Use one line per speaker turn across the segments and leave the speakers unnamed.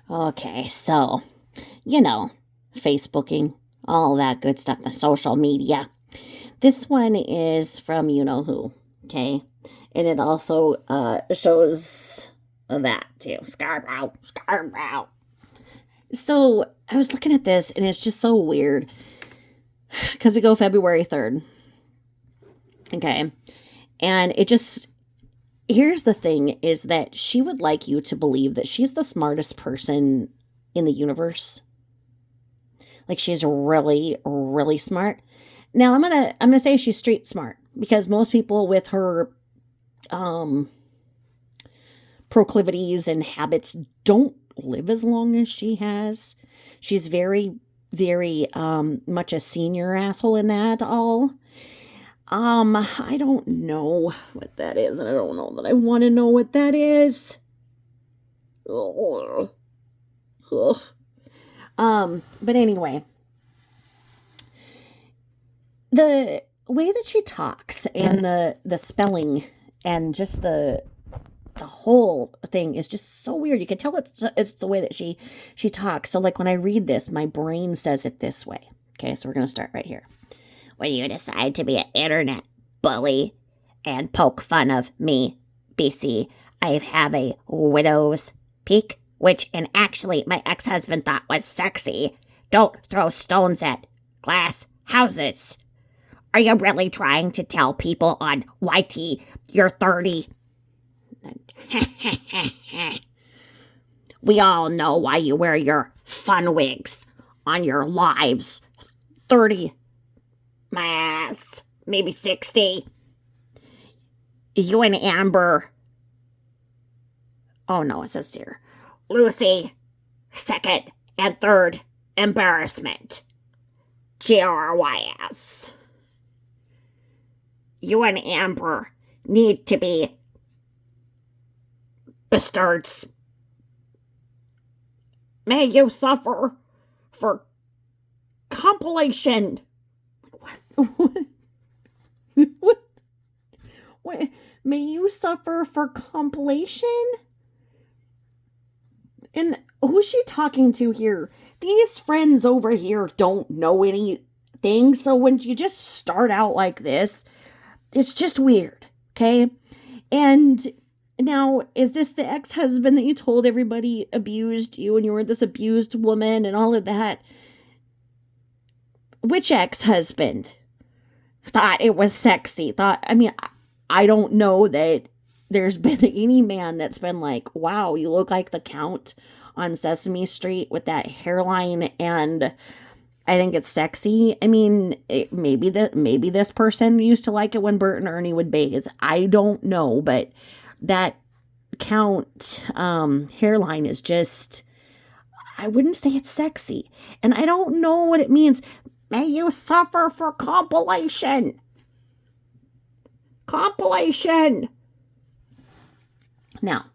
Okay, so, Facebooking, all that good stuff, the social media. This one is from you know who, okay? And it also shows that too. Scarborough. So I was looking at this and it's just so weird because we go February 3rd, okay? And here's the thing is that she would like you to believe that she's the smartest person in the universe. Like she's really, really smart. Now I'm gonna say she's street smart because most people with her um proclivities and habits don't live as long as she has. She's very, very much a senior asshole in that all. I don't know what that is, and I don't know that I want to know what that is. Ugh. Ugh. But anyway, the way that she talks and the spelling and just the whole thing is just so weird. You can tell it's the way that she talks. So like when I read this, my brain says it this way. Okay, so we're gonna start right here. When you decide to be an internet bully and poke fun of me, BC, I have a widow's peak, which and actually my ex-husband thought was sexy. Don't throw stones at glass houses. Are you really trying to tell people on YT you're 30? We all know why you wear your fun wigs on your lives. 30. My ass. Maybe 60. You and Amber. Oh no, it says here. Lucy. Second and third embarrassment. GRYS. You and Amber need to be bastards. May you suffer for compilation. What? What? May you suffer for compilation? And who's she talking to here? These friends over here don't know anything, so when you just start out like this, it's just weird, okay? And now, is this the ex-husband that you told everybody abused you and you were this abused woman and all of that? Which ex-husband thought it was sexy? I don't know that there's been any man that's been like, wow, you look like the Count on Sesame Street with that hairline and I think it's sexy. I mean, maybe this person used to like it when Bert and Ernie would bathe. I don't know, but that Count hairline is just, I wouldn't say it's sexy. And I don't know what it means. May you suffer for compilation. Compilation. Now,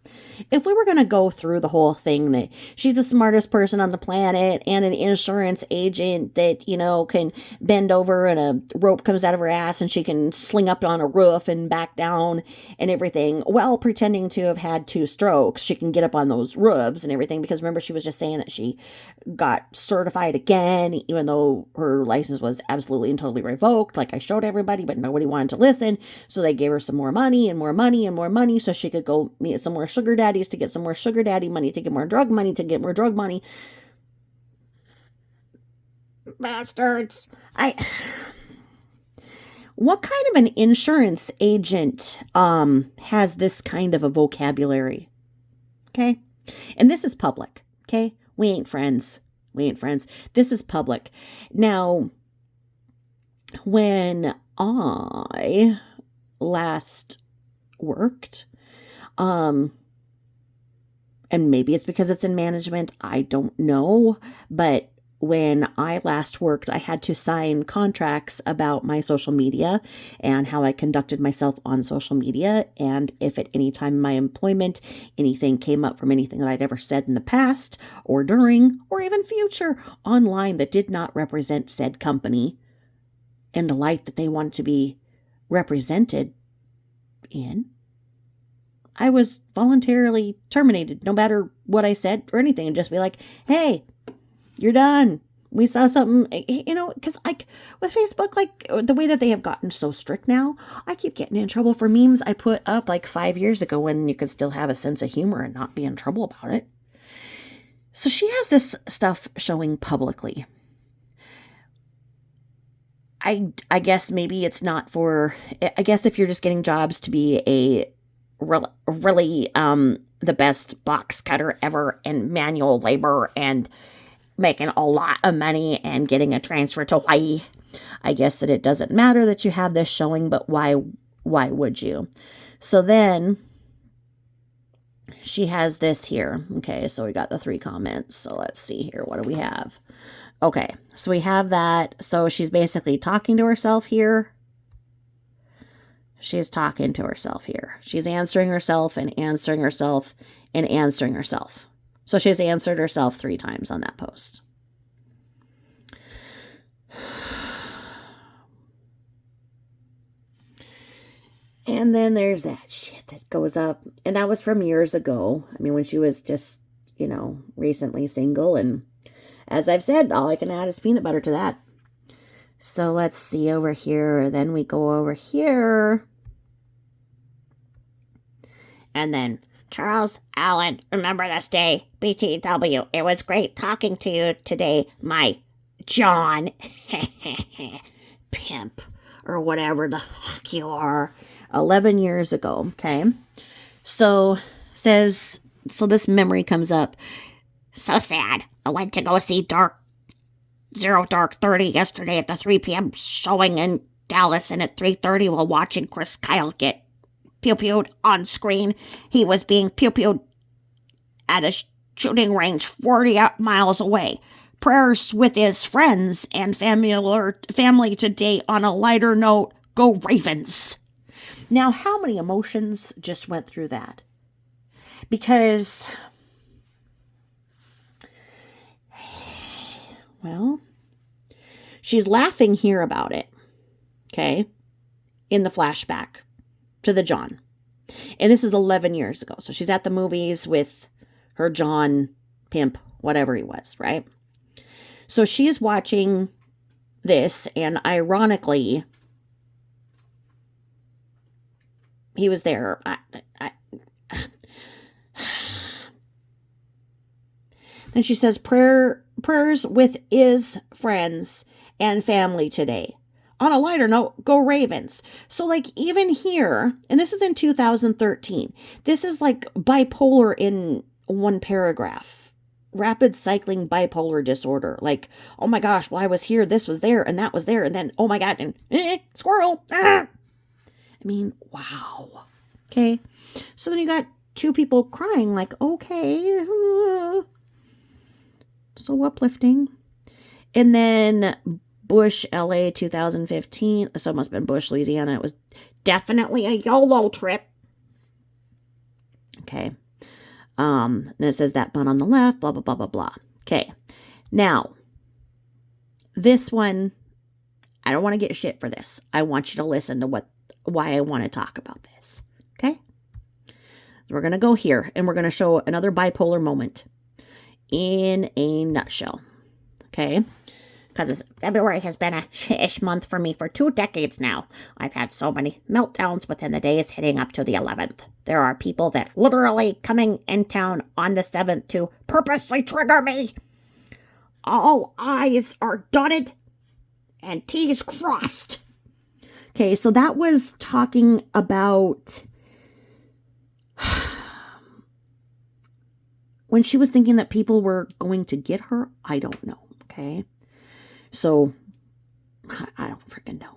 if we were going to go through the whole thing that she's the smartest person on the planet and an insurance agent that, can bend over and a rope comes out of her ass and she can sling up on a roof and back down and everything while pretending to have had 2 strokes, she can get up on those roofs and everything because remember she was just saying that she got certified again even though her license was absolutely and totally revoked like I showed everybody, but nobody wanted to listen, so they gave her some more money and more money and more money so she could go meet some more sugar daddies to get some more sugar daddy money to get more drug money to get more drug money. Bastards. What kind of an insurance agent has this kind of a vocabulary? Okay? And this is public, okay? We ain't friends. This is public. Now, when I last worked, and maybe it's because it's in management, I don't know, but when I last worked, I had to sign contracts about my social media and how I conducted myself on social media. And if at any time in my employment, anything came up from anything that I'd ever said in the past or during or even future online that did not represent said company in the light that they wanted to be represented in, I was voluntarily terminated, no matter what I said or anything, and just be like, hey, you're done. We saw something, because with Facebook, the way that they have gotten so strict now, I keep getting in trouble for memes I put up 5 years ago when you could still have a sense of humor and not be in trouble about it. So she has this stuff showing publicly. I guess maybe it's not for, I guess if you're just getting jobs to be a really the best box cutter ever and manual labor and making a lot of money and getting a transfer to Hawaii, I guess that it doesn't matter that you have this showing, but why would you? So then she has this here. Okay, so we got the 3 comments. So let's see here. What do we have? Okay, so we have that. So she's basically talking to herself here. She's talking to herself here. She's answering herself and answering herself and answering herself. So she's answered herself 3 times on that post. And then there's that shit that goes up. And that was from years ago. I mean, when she was just, recently single. And as I've said, all I can add is peanut butter to that. So let's see over here. Then we go over here. And then Charles Allen, remember this day, BTW. It was great talking to you today, my John. Pimp, or whatever the fuck you are. 11 years ago, okay? So, this memory comes up. So sad. I went to go see Zero Dark 30 yesterday at the 3 p.m. showing in Dallas, and at 3:30 while watching Chris Kyle get pew-pewed on screen, he was being pew-pewed at a shooting range 40 miles away. Prayers with his friends and family today. On a lighter note, go Ravens. Now, how many emotions just went through that? Because, well, she's laughing here about it, okay, in the flashback to the John. And this is 11 years ago. So she's at the movies with her John, pimp, whatever he was, right? So she's watching this, and ironically, he was there. Then she says, prayers with his friends and family today. On a lighter note, go Ravens. So even here, and this is in 2013, this is bipolar in one paragraph. Rapid cycling bipolar disorder. Oh my gosh, well, I was here, this was there, and that was there, and then, oh my God, and squirrel. Ah! I mean, wow. Okay. So then you got 2 people crying okay. So uplifting. And then Bush, LA, 2015. So it must have been Bush, Louisiana. It was definitely a YOLO trip. Okay. And it says that bun on the left, blah, blah, blah, blah, blah. Okay. Now, this one, I don't want to get shit for this. I want you to listen to why I want to talk about this. Okay? We're going to go here, and we're going to show another bipolar moment in a nutshell. Okay? Because February has been a shit month for me for 2 decades now. I've had so many meltdowns within the days heading up to the 11th. There are people that literally coming in town on the 7th to purposely trigger me. All I's are dotted and T's crossed. Okay, so that was talking about when she was thinking that people were going to get her. I don't know, okay? So, I don't freaking know.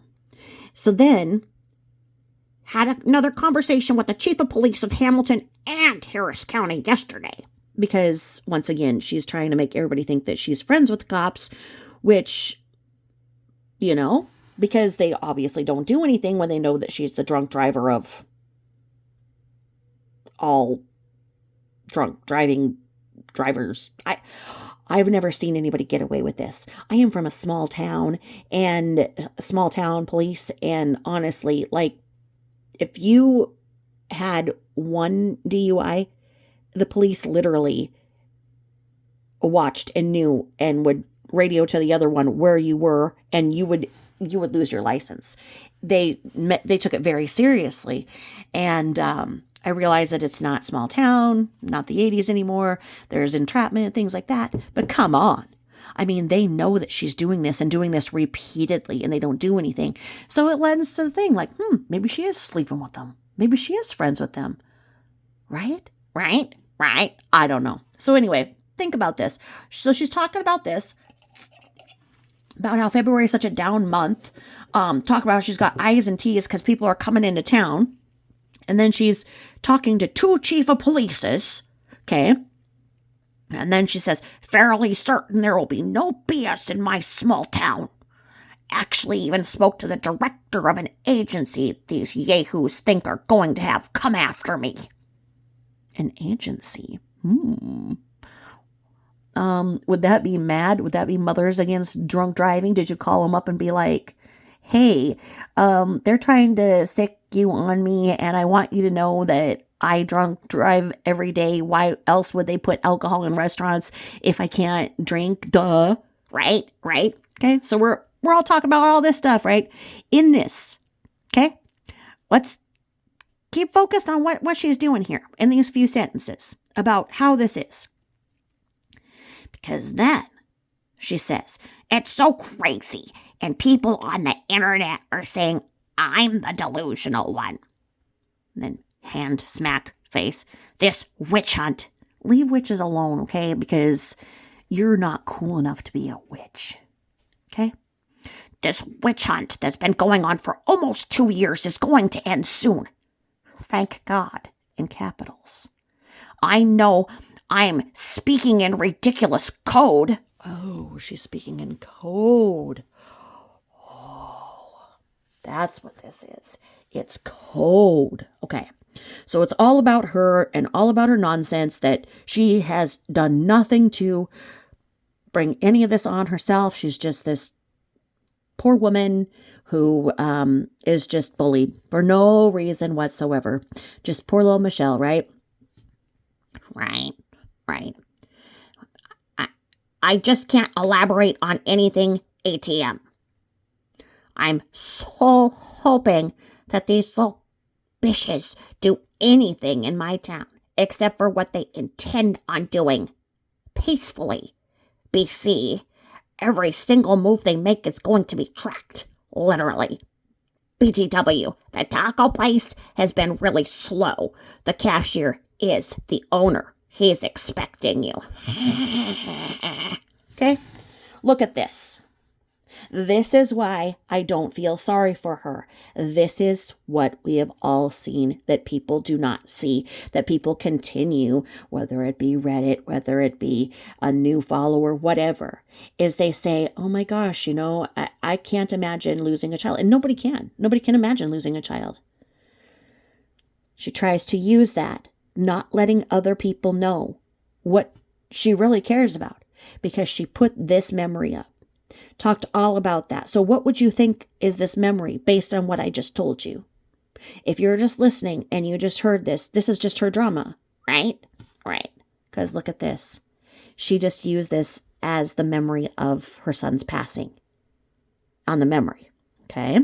So then, had another conversation with the chief of police of Hamilton and Harris County yesterday. Because, once again, she's trying to make everybody think that she's friends with the cops, which, because they obviously don't do anything when they know that she's the drunk driver of all drunk driving drivers. I've never seen anybody get away with this. I am from a small town and small town police. And honestly, if you had one DUI, the police literally watched and knew and would radio to the other one where you were, and you would lose your license. They took it very seriously. And I realize that it's not small town, not the 80s anymore. There's entrapment, things like that. But come on. I mean, they know that she's doing this and doing this repeatedly, and they don't do anything. So it lends to the thing like, maybe she is sleeping with them. Maybe she is friends with them. Right? I don't know. So anyway, think about this. So she's talking about this, about how February is such a down month. Talk about how she's got I's and T's because people are coming into town. And then she's talking to 2 chief of polices. Okay. And then she says, fairly certain there will be no BS in my small town. Actually even spoke to the director of an agency these yahoos think are going to have come after me. An agency? Would that be MAD? Would that be Mothers Against Drunk Driving? Did you call them up and be like, hey, they're trying to sick you on me, and I want you to know that I drunk drive every day. Why else would they put alcohol in restaurants if I can't drink? Duh. Right? Okay, so we're all talking about all this stuff, right? In this, okay? Let's keep focused on what she's doing here in these few sentences about how this is. Because then she says, it's so crazy, and people on the internet are saying I'm the delusional one. And then hand smack face, this witch hunt. Leave witches alone, okay? Because you're not cool enough to be a witch, okay? This witch hunt that's been going on for almost 2 years is going to end soon. Thank God, in capitals. I know I'm speaking in ridiculous code. Oh, she's speaking in code. Oh, that's what this is. It's code. Okay. So it's all about her and all about her nonsense that she has done nothing to bring any of this on herself. She's just this poor woman who is just bullied for no reason whatsoever. Just poor little Michelle, right? Right. I just can't elaborate on anything ATM. I'm so hoping that these little bitches do anything in my town except for what they intend on doing peacefully. BC, every single move they make is going to be tracked, literally. BTW, the taco place has been really slow. The cashier is the owner. He's expecting you. Okay? Look at this. This is why I don't feel sorry for her. This is what we have all seen that people do not see, that people continue, whether it be Reddit, whether it be a new follower, whatever, is they say, oh my gosh, I can't imagine losing a child. And nobody can. Nobody can imagine losing a child. She tries to use that, not letting other people know what she really cares about, because she put this memory up. Talked all about that. So what would you think is this memory based on what I just told you? If you're just listening and you just heard this is just her drama, right? Right. Because look at this. She just used this as the memory of her son's passing on the memory. Okay.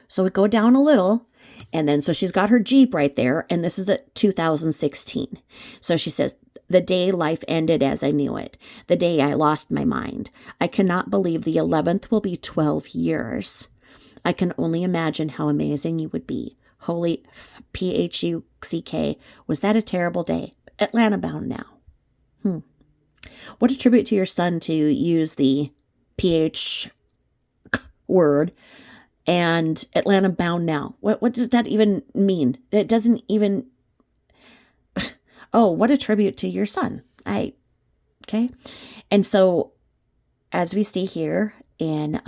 So we go down a little, and then so she's got her Jeep right there, and this is at 2016. So she says, the day life ended as I knew it. The day I lost my mind. I cannot believe the 11th will be 12 years. I can only imagine how amazing you would be. Holy PHUCK. Was that a terrible day? Atlanta bound now. What a tribute to your son to use the PH word and Atlanta bound now. What does that even mean? It doesn't even... Oh, what a tribute to your son. Okay. And so as we see here in,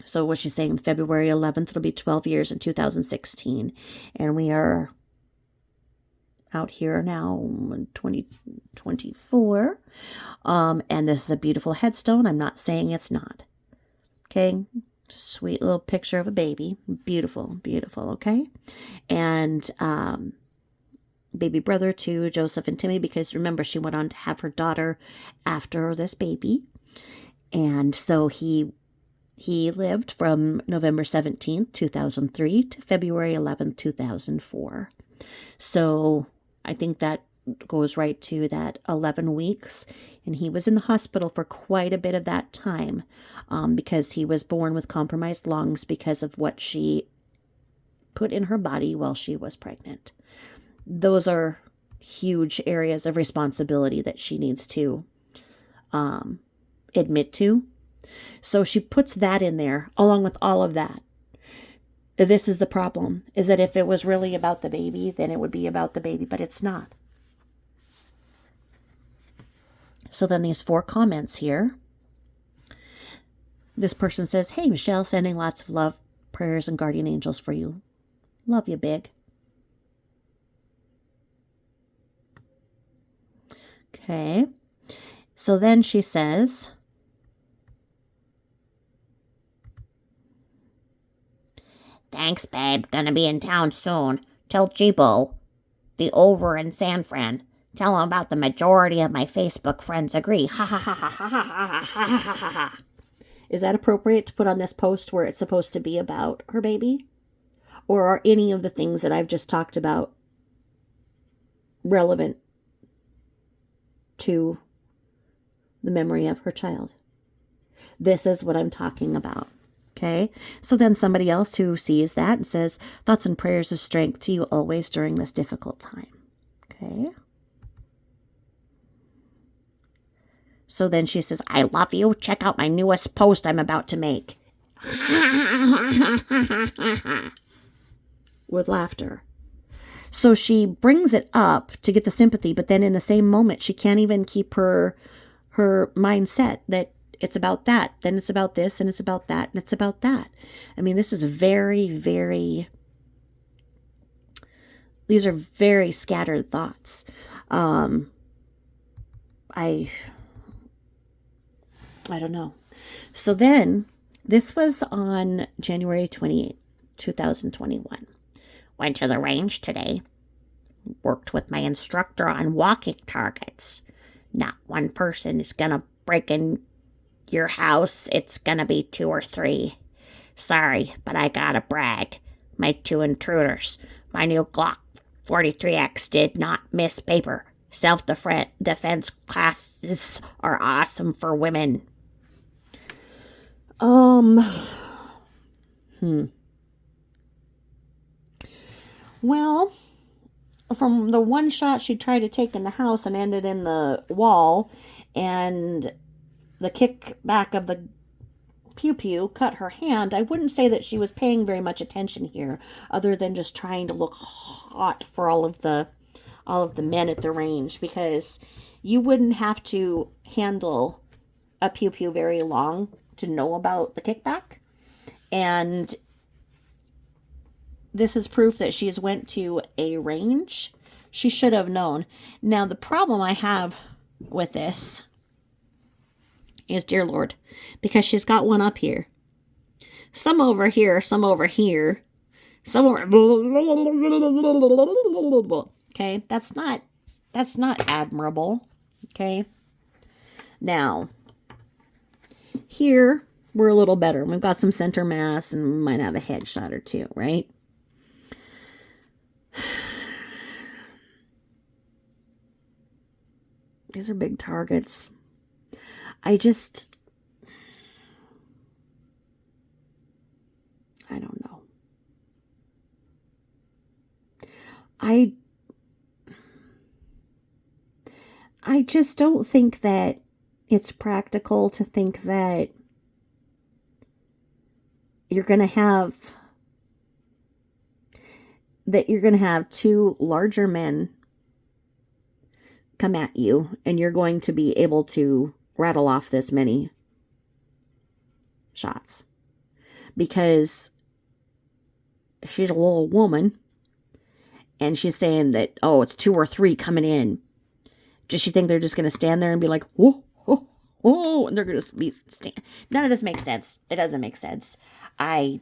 so what she's saying, February 11th, it'll be 12 years in 2016. And we are out here now in 2024. And this is a beautiful headstone. I'm not saying it's not. Okay. Sweet little picture of a baby. Beautiful, beautiful, okay? And baby brother to Joseph and Timmy, because remember, she went on to have her daughter after this baby. And so he lived from November 17th, 2003 to February 11th, 2004. So I think that goes right to that 11 weeks. And he was in the hospital for quite a bit of that time because he was born with compromised lungs because of what she put in her body while she was pregnant. Those are huge areas of responsibility that she needs to admit to. So she puts that in there along with all of that. This is the problem, is that if it was really about the baby, then it would be about the baby, but it's not. So then these 4 comments here. This person says, "Hey, Michelle, sending lots of love, prayers, and guardian angels for you. Love you, big." Okay. So then she says, "Thanks, babe. Gonna be in town soon. Tell Jibo, the over in San Fran. Tell him about the majority of my Facebook friends agree. Ha ha ha ha ha ha ha ha ha ha ha." Is that appropriate to put on this post where it's supposed to be about her baby? Or are any of the things that I've just talked about relevant to the memory of her child? This is what I'm talking about. Okay, so then somebody else who sees that and says, "Thoughts and prayers of strength to you always during this difficult time." Okay. So then she says, "I love you. Check out my newest post I'm about to make." With laughter. So she brings it up to get the sympathy, but then in the same moment, she can't even keep her mindset that it's about that, then it's about this, and it's about that, and it's about that. I mean, this is very, very, these are very scattered thoughts. I don't know. So then, this was on January 28th, 2021. Went to the range today. Worked with my instructor on walking targets. Not one person is going to break in your house. It's going to be 2 or 3. Sorry, but I gotta brag. My 2 intruders. My new Glock 43X did not miss paper. Self-defense classes are awesome for women. Well, from the one shot she tried to take in the house and ended in the wall, and the kickback of the pew-pew cut her hand, I wouldn't say that she was paying very much attention here, other than just trying to look hot for all of the men at the range, because you wouldn't have to handle a pew-pew very long to know about the kickback. And this is proof that she's went to a range. She should have known. Now, the problem I have with this is, dear Lord, because she's got one up here. Some over here, some over here, some over... Okay, that's not admirable. Okay. Now, here, we're a little better. We've got some center mass and we might have a headshot or 2, right? These are big targets. I don't know. I just don't think that it's practical to think that you're going to have 2 larger men come at you and you're going to be able to rattle off this many shots, because she's a little woman and she's saying that, oh, it's 2 or 3 coming in. Does she think they're just going to stand there and be like, whoa, whoa, Oh, and they're going to be... None of this makes sense. It doesn't make sense. I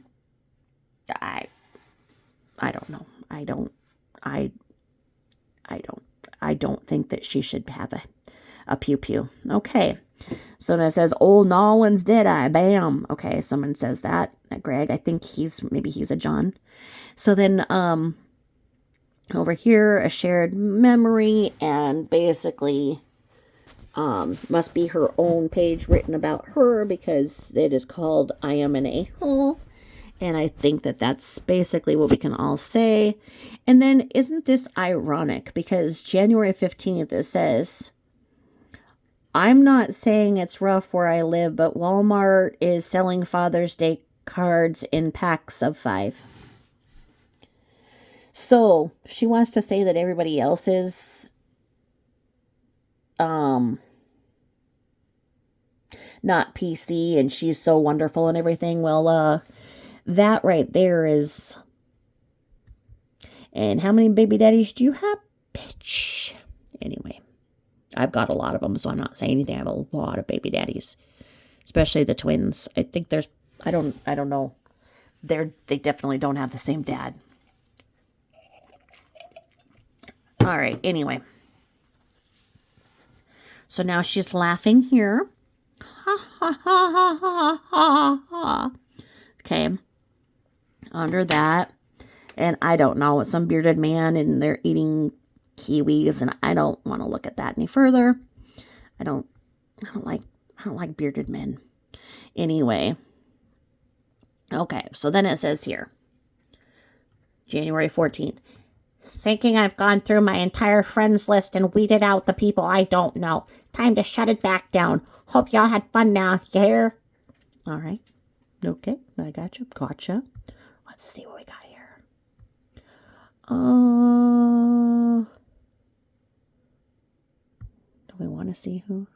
don't know. I don't think that she should have a pew-pew. Okay. So then it says, old Nolans did I. Bam. Okay, someone says that. Greg, I think maybe he's a John. So then, over here, a shared memory, and basically, must be her own page written about her, because it is called I Am an A-hole. And I think that that's basically what we can all say. And then, isn't this ironic? Because January 15th, it says, I'm not saying it's rough where I live, but Walmart is selling Father's Day cards in packs of 5. So, she wants to say that everybody else is, not PC and she's so wonderful and everything. Well, that right there is... And how many baby daddies do you have, bitch? Anyway, I've got a lot of them, so I'm not saying anything. I have a lot of baby daddies, especially the twins. I think there's... I don't know. They definitely don't have the same dad. All right, anyway. So now she's laughing here. Ha, ha, ha, ha, ha, ha, ha. Okay. Under that. And I don't know. It's some bearded man and they're eating kiwis. And I don't want to look at that any further. I don't like bearded men. Anyway. Okay. So then it says here. January 14th. Thinking I've gone through my entire friends list and weeded out the people I don't know. Time to shut it back down. Hope y'all had fun now. You hear? All right. Okay. I got you. Gotcha. Let's see what we got here. Do we want to see who?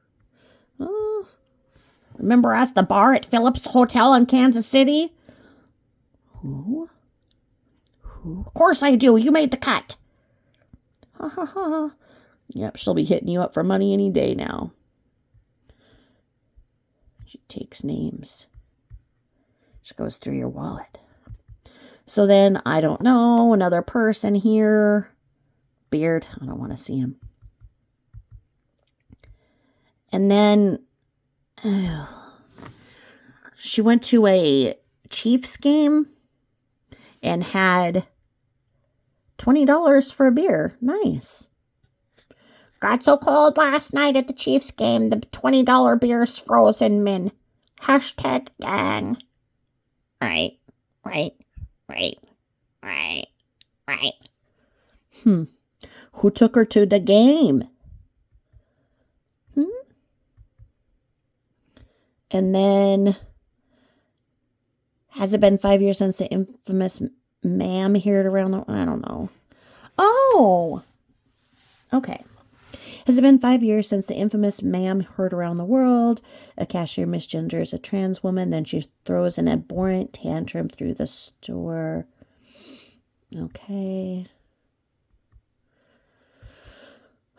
Remember us, the bar at Phillips Hotel in Kansas City? Who? Of course I do. You made the cut. Ha ha ha. Yep, she'll be hitting you up for money any day now. She takes names. She goes through your wallet. So then, I don't know, another person here. Beard. I don't want to see him. And then, she went to a Chiefs game and had $20 for a beer. Nice. Got so cold last night at the Chiefs game, the $20 beer's frozen, min. Hashtag gang. Right. Who took her to the game? And then, has it been 5 years since the infamous ma'am heard around the... I don't know. Oh! Okay. Has it been 5 years since the infamous ma'am heard around the world? A cashier misgenders a trans woman, then she throws an abhorrent tantrum through the store. Okay.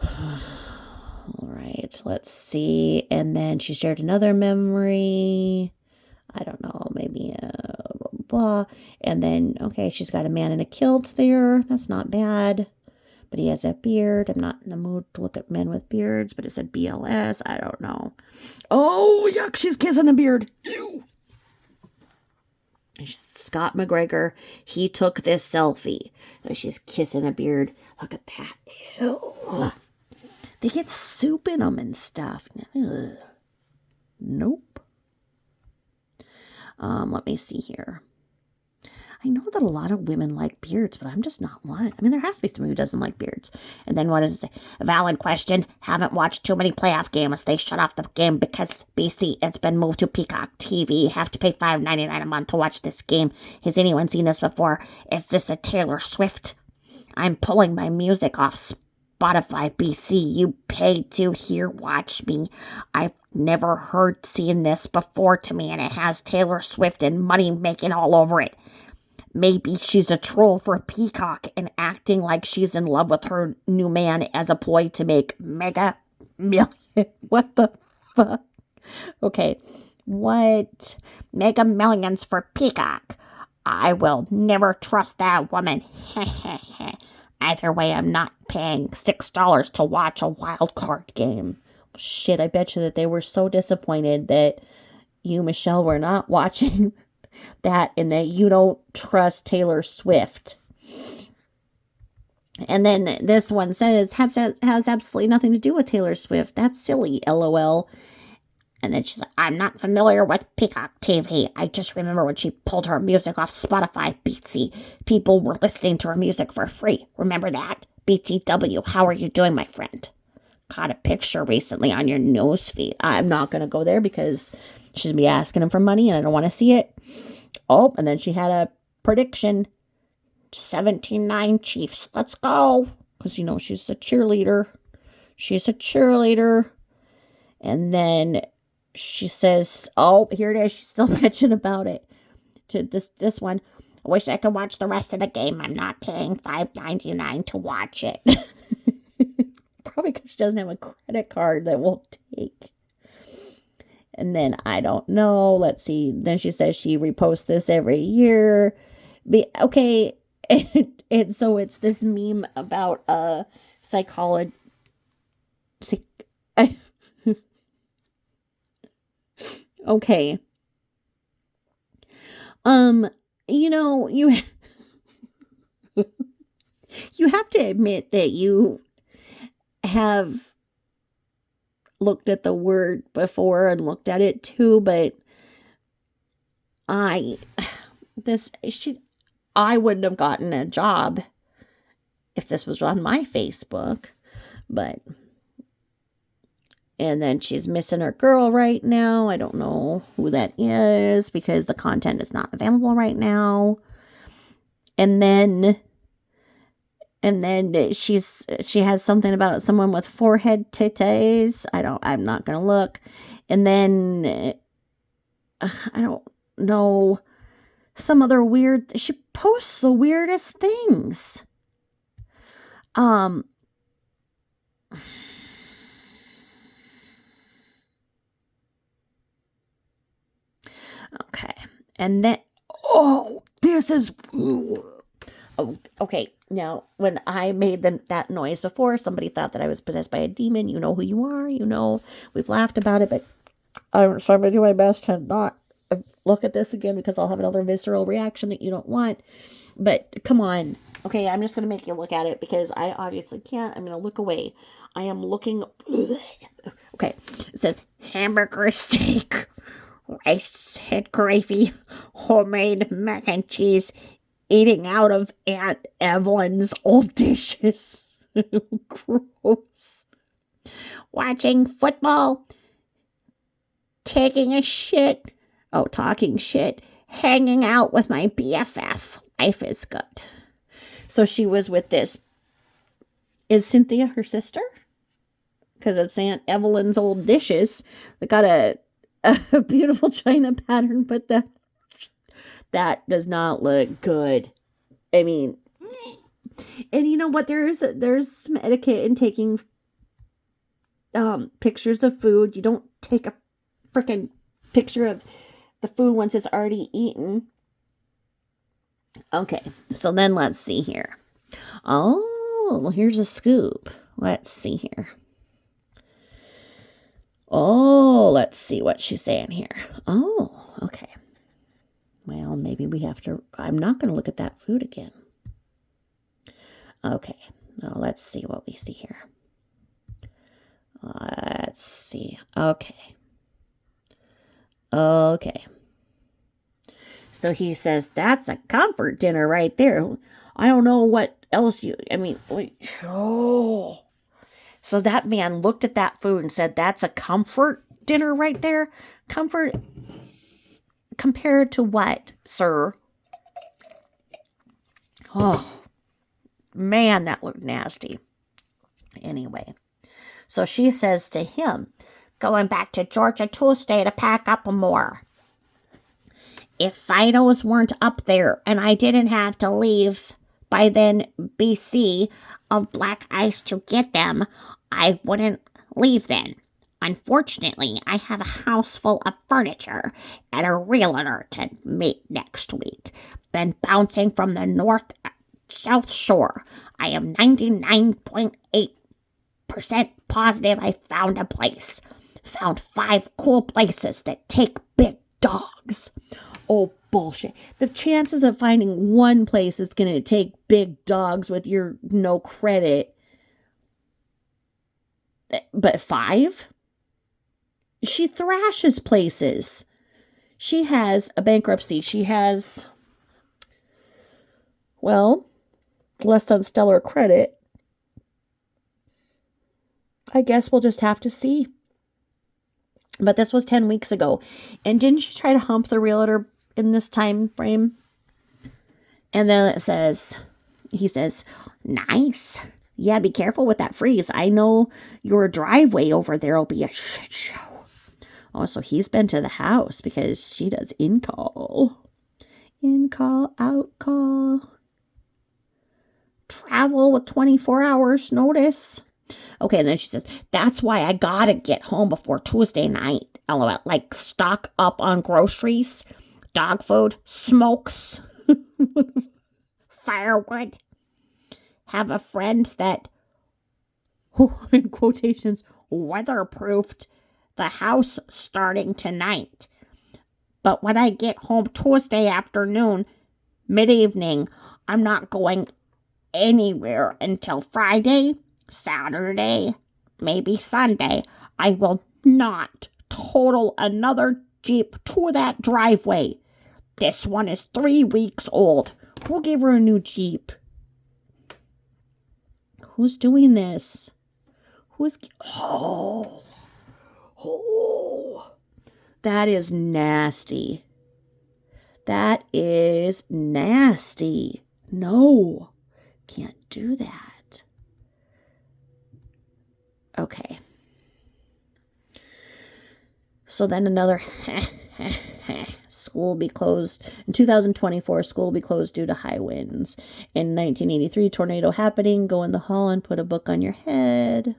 All right, let's see. And then she shared another memory. I don't know, maybe blah, blah, blah. And then, okay, she's got a man in a kilt there. That's not bad. But he has a beard. I'm not in the mood to look at men with beards, but it said BLS. I don't know. Oh, yuck, she's kissing a beard. Ew. Scott McGregor, he took this selfie. She's kissing a beard. Look at that. Ew. They get soup in them and stuff. Ugh. Nope. Let me see here. I know that a lot of women like beards, but I'm just not one. I mean, there has to be someone who doesn't like beards. And then what does it say? A valid question. Haven't watched too many playoff games. They shut off the game because BC, it's been moved to Peacock TV. Have to pay $5.99 a month to watch this game. Has anyone seen this before? Is this a Taylor Swift? I'm pulling my music off Spotify, BC. You pay to hear watch me. I've never heard seen this before to me, and it has Taylor Swift and money making all over it. Maybe she's a troll for Peacock and acting like she's in love with her new man as a ploy to make mega million. What the fuck? Okay. What? Mega Millions for Peacock. I will never trust that woman. Either way, I'm not paying $6 to watch a wild card game. Shit, I bet you that they were so disappointed that you, Michelle, were not watching that and that you don't trust Taylor Swift. And then this one says, has absolutely nothing to do with Taylor Swift. That's silly, LOL. And then she's like, I'm not familiar with Peacock TV. I just remember when she pulled her music off Spotify, Beatsy. People were listening to her music for free. Remember that? BTW, how are you doing, my friend? Caught a picture recently on your newsfeed. I'm not going to go there because she's going to be asking him for money and I don't want to see it. Oh, and then she had a prediction. 17-9 Chiefs. Let's go. Because, she's a cheerleader. She's a cheerleader. And then she says, oh, here it is. She's still bitching about it. To this one. I wish I could watch the rest of the game. I'm not paying $5.99 to watch it. Probably because she doesn't have a credit card that will take. And then I don't know. Let's see. Then she says she reposts this every year. Okay. And so it's this meme about psychology. Okay. You you have to admit that you have looked at the word before and looked at it too, but I wouldn't have gotten a job if this was on my Facebook, and then she's missing her girl right now. I don't know who that is because the content is not available right now. And then she has something about someone with forehead titties. I'm not going to look. And then I don't know, some other weird, she posts the weirdest things. Okay. And then, this is, okay. Now, when I made that noise before, somebody thought that I was possessed by a demon. You know who you are. We've laughed about it, but I'm going to do my best to not look at this again because I'll have another visceral reaction that you don't want. But come on. Okay, I'm just going to make you look at it because I obviously can't. I'm going to look away. I am looking. Okay. It says hamburger steak, rice head gravy, homemade mac and cheese, eating out of Aunt Evelyn's old dishes. Gross. Watching football, taking a shit. Oh, talking shit. Hanging out with my BFF. Life is good. So she was with this. Is Cynthia her sister? Because it's Aunt Evelyn's old dishes. They got a beautiful china pattern, but that does not look good. I mean, and you know what? There's some etiquette in taking pictures of food. You don't take a freaking picture of the food once it's already eaten. Okay, so then let's see here. Oh, here's a scoop. Let's see here. Oh, let's see what she's saying here. Oh, okay. Well, maybe we have to. I'm not going to look at that food again. Okay, now let's see what we see here. Let's see. Okay. So he says, that's a comfort dinner right there. I don't know what else So that man looked at that food and said, that's a comfort dinner right there? Comfort compared to what, sir? Oh, man, that looked nasty. Anyway, so she says to him, going back to Georgia Tuesday to pack up more. If Fidos weren't up there and I didn't have to leave by then BC of black ice to get them, I wouldn't leave then.
Unfortunately, I have a house full of furniture and a realtor to meet next week. Been bouncing from the south shore. I am 99.8% positive I found a place. Found 5 cool places that take big dogs.
Oh, bullshit. The chances of finding one place that's going to take big dogs with your no credit. But 5? She thrashes places. She has a bankruptcy. She has, well, less than stellar credit. I guess we'll just have to see. But this was 10 weeks ago. And didn't she try to hump the realtor in this time frame? And then he says, nice. Yeah, be careful with that freeze. I know your driveway over there will be a shit show. Oh, so he's been to the house because she does in-call. In-call, out-call. Travel with 24 hours notice. Okay, and then she says, that's why I gotta get home before Tuesday night. LOL. Like, stock up on groceries, dog food, smokes, firewood. Have a friend that, in quotations, weatherproofed the house starting tonight. But when I get home Tuesday afternoon, mid-evening, I'm not going anywhere until Friday, Saturday, maybe Sunday. I will not total another Jeep to that driveway. This one is 3 weeks old. Who gave her a new Jeep? Who's doing this? Oh, that is nasty. That is nasty. No, can't do that. Okay. So then another school will be closed. In 2024, school will be closed due to high winds. In 1983, tornado happening. Go in the hall and put a book on your head.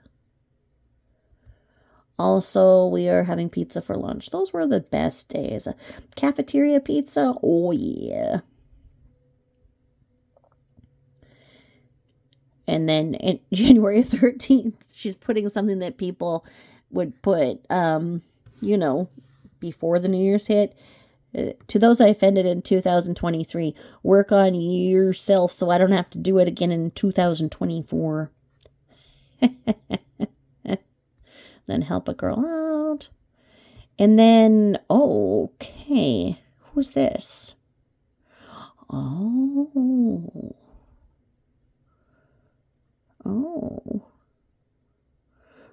Also, we are having pizza for lunch. Those were the best days. Cafeteria pizza? Oh, yeah. And then in January 13th, she's putting something that people would put, before the New Year's hit. To those I offended in 2023, work on yourself so I don't have to do it again in 2024. Then help a girl out. And then, okay, who's this? Oh.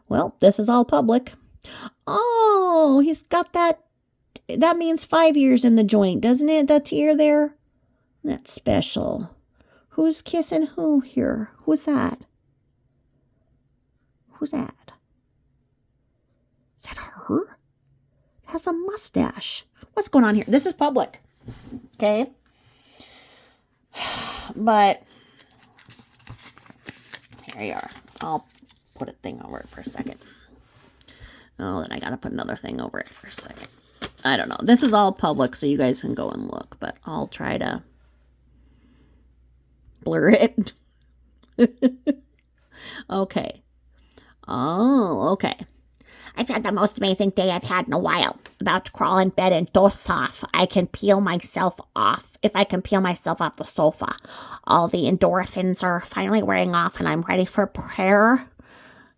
Well, this is all public. Oh, he's got that. That means 5 years in the joint, doesn't it? That tear there? That's special. Who's kissing who here? Who's that? Who's that? Is that her? It has a mustache. What's going on here? This is public. Okay? But here you are. I'll put a thing over it for a second. Oh, then I gotta put another thing over it for a second. I don't know. This is all public, so you guys can go and look, but I'll try to blur it. Okay. Oh, okay.
I've had the most amazing day I've had in a while. About to crawl in bed and doze off. I can peel myself off. If I can peel myself off the sofa. All the endorphins are finally wearing off and I'm ready for prayer.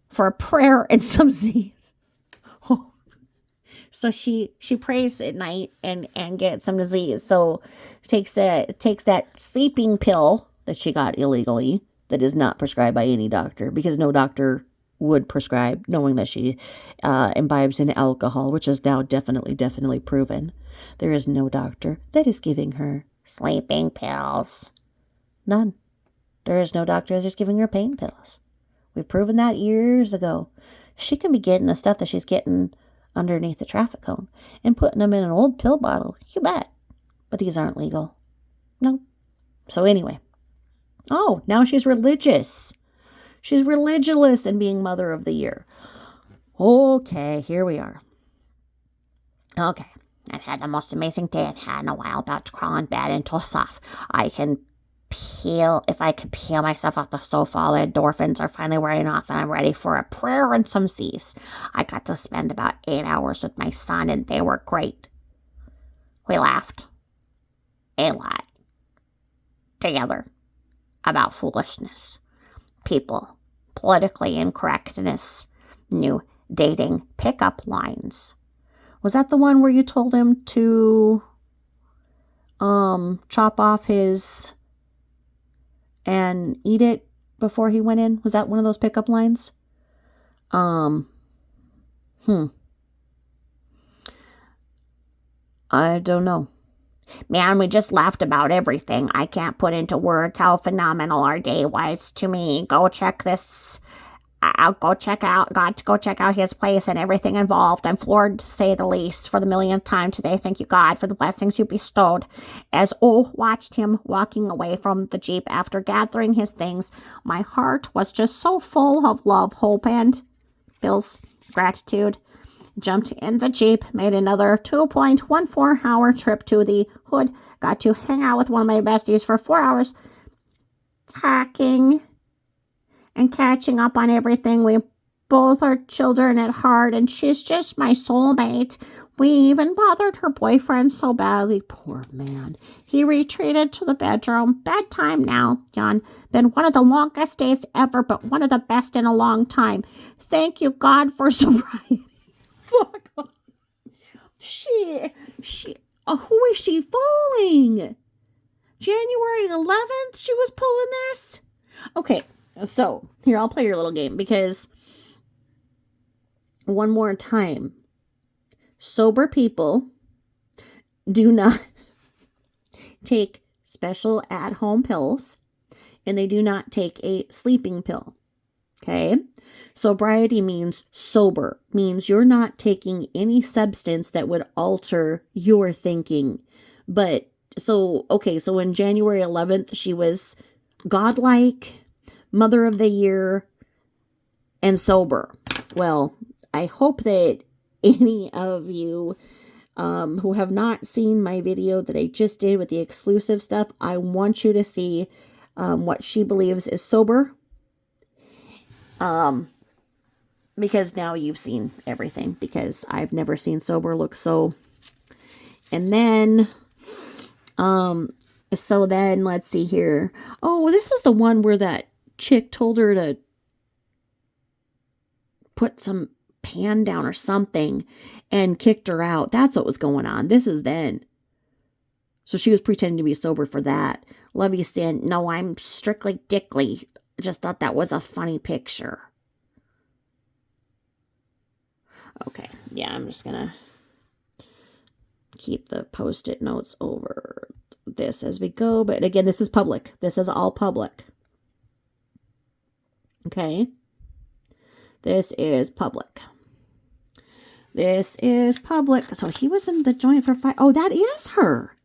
For a prayer and some Z's. Oh. So she prays at night and gets some Z's. So takes that sleeping pill that she got illegally that is not prescribed by any doctor because no doctor would prescribe, knowing that she imbibes in alcohol, which is now definitely proven. There is no doctor that is giving her sleeping pills. None. There is no doctor that is giving her pain pills. We've proven that years ago. She can be getting the stuff that she's getting underneath the traffic cone and putting them in an old pill bottle. You bet. But these aren't legal. No. So anyway. Oh, now she's religious. She's religious and being Mother of the Year.
Okay, here we are.
Okay. I've had the most amazing day I've had in a while. About to crawl in bed and toss off. If I can peel myself off the sofa, all the endorphins are finally wearing off and I'm ready for a prayer and some C's. I got to spend about 8 hours with my son and they were great. We laughed a lot together about foolishness, people, politically incorrectness, new dating pickup lines.
Was that the one where you told him to chop off his and eat it before he went in? Was that one of those pickup lines? I don't know.
Man, we just laughed about everything. I can't put into words how phenomenal our day was to me. Go check this. I'll go check out, got to go check out his place and everything involved. I'm floored to say the least for the millionth time today. Thank you, God, for the blessings you bestowed. As watched him walking away from the Jeep after gathering his things, my heart was just so full of love, hope, and Bill's gratitude. Jumped in the Jeep, made another 2.14 hour trip to the hood. Got to hang out with one of my besties for 4 hours, talking and catching up on everything. We both are children at heart, and she's just my soulmate. We even bothered her boyfriend so badly. Poor man. He retreated to the bedroom. Bedtime now, John. Been one of the longest days ever, but one of the best in a long time. Thank you, God, for sobriety. Fuck off. Who is she fooling? January 11th, she was pulling this? Okay. So, here, I'll play your little game because one more time. Sober people do not take special at-home pills, and they do not take a sleeping pill. Okay? Sobriety means sober, means you're not taking any substance that would alter your thinking. But, so in January 11th, she was godlike, Mother of the Year, and sober. Well, I hope that any of you who have not seen my video that I just did with the exclusive stuff, I want you to see what she believes is sober. Because now you've seen everything, because I've never seen sober look so. And then, so then let's see here. Oh, this is the one where that chick told her to put some pan down or something and kicked her out. That's what was going on. This is then. So she was pretending to be sober for that. Love you, Stan. No, I'm strictly dickly. Just thought that was a funny picture. Okay, yeah, I'm just gonna keep the post-it notes over this as we go. But again, this is public. This is all public. Okay. This is public. This is public. So he was in the joint for 5. Oh, that is her.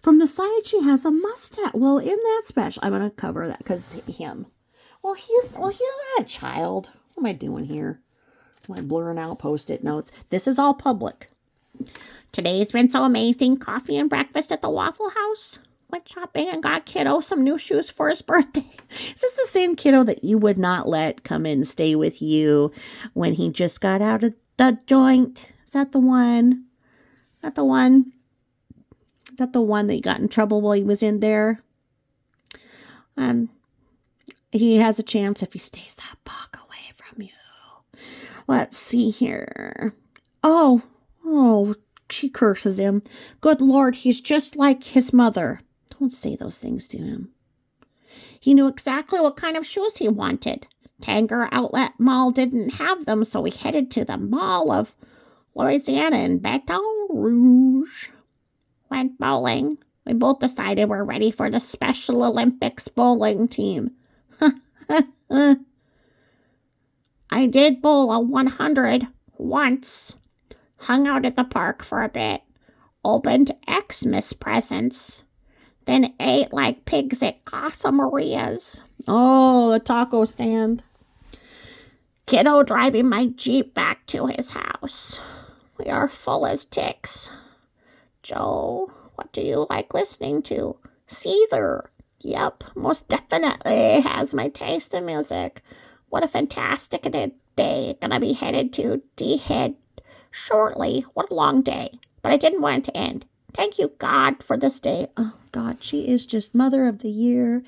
From the side, she has a mustache. Well, in that special, I'm going to cover that because him. Well, he's not a child. What am I doing here? Am I blurring out post-it notes? This is all public. Today's been so amazing. Coffee and breakfast at the Waffle House. Went shopping and got kiddo some new shoes for his birthday.
Is this the same kiddo that you would not let come and stay with you when he just got out of the joint? Is that the one? Is that the one? Is that the one that got in trouble while he was in there? He has a chance if he stays that block away from you. Let's see here. Oh, she curses him. Good Lord, he's just like his mother. Don't say those things to him.
He knew exactly what kind of shoes he wanted. Tanger Outlet Mall didn't have them, so we headed to the Mall of Louisiana in Baton Rouge. Went bowling. We both decided we're ready for the Special Olympics bowling team. I did bowl a 100 once. Hung out at the park for a bit. Opened Xmas presents. Then ate like pigs at Casa Maria's.
Oh, the taco stand.
kiddo driving my Jeep back to his house. We are full as ticks. Joe, what do you like listening to? Seether. Yep, most definitely has my taste in music. What a fantastic day. Gonna be headed to D-Head shortly. What a long day. But I didn't want it to end. Thank you, God, for this day. Oh, God, she is just Mother of the Year.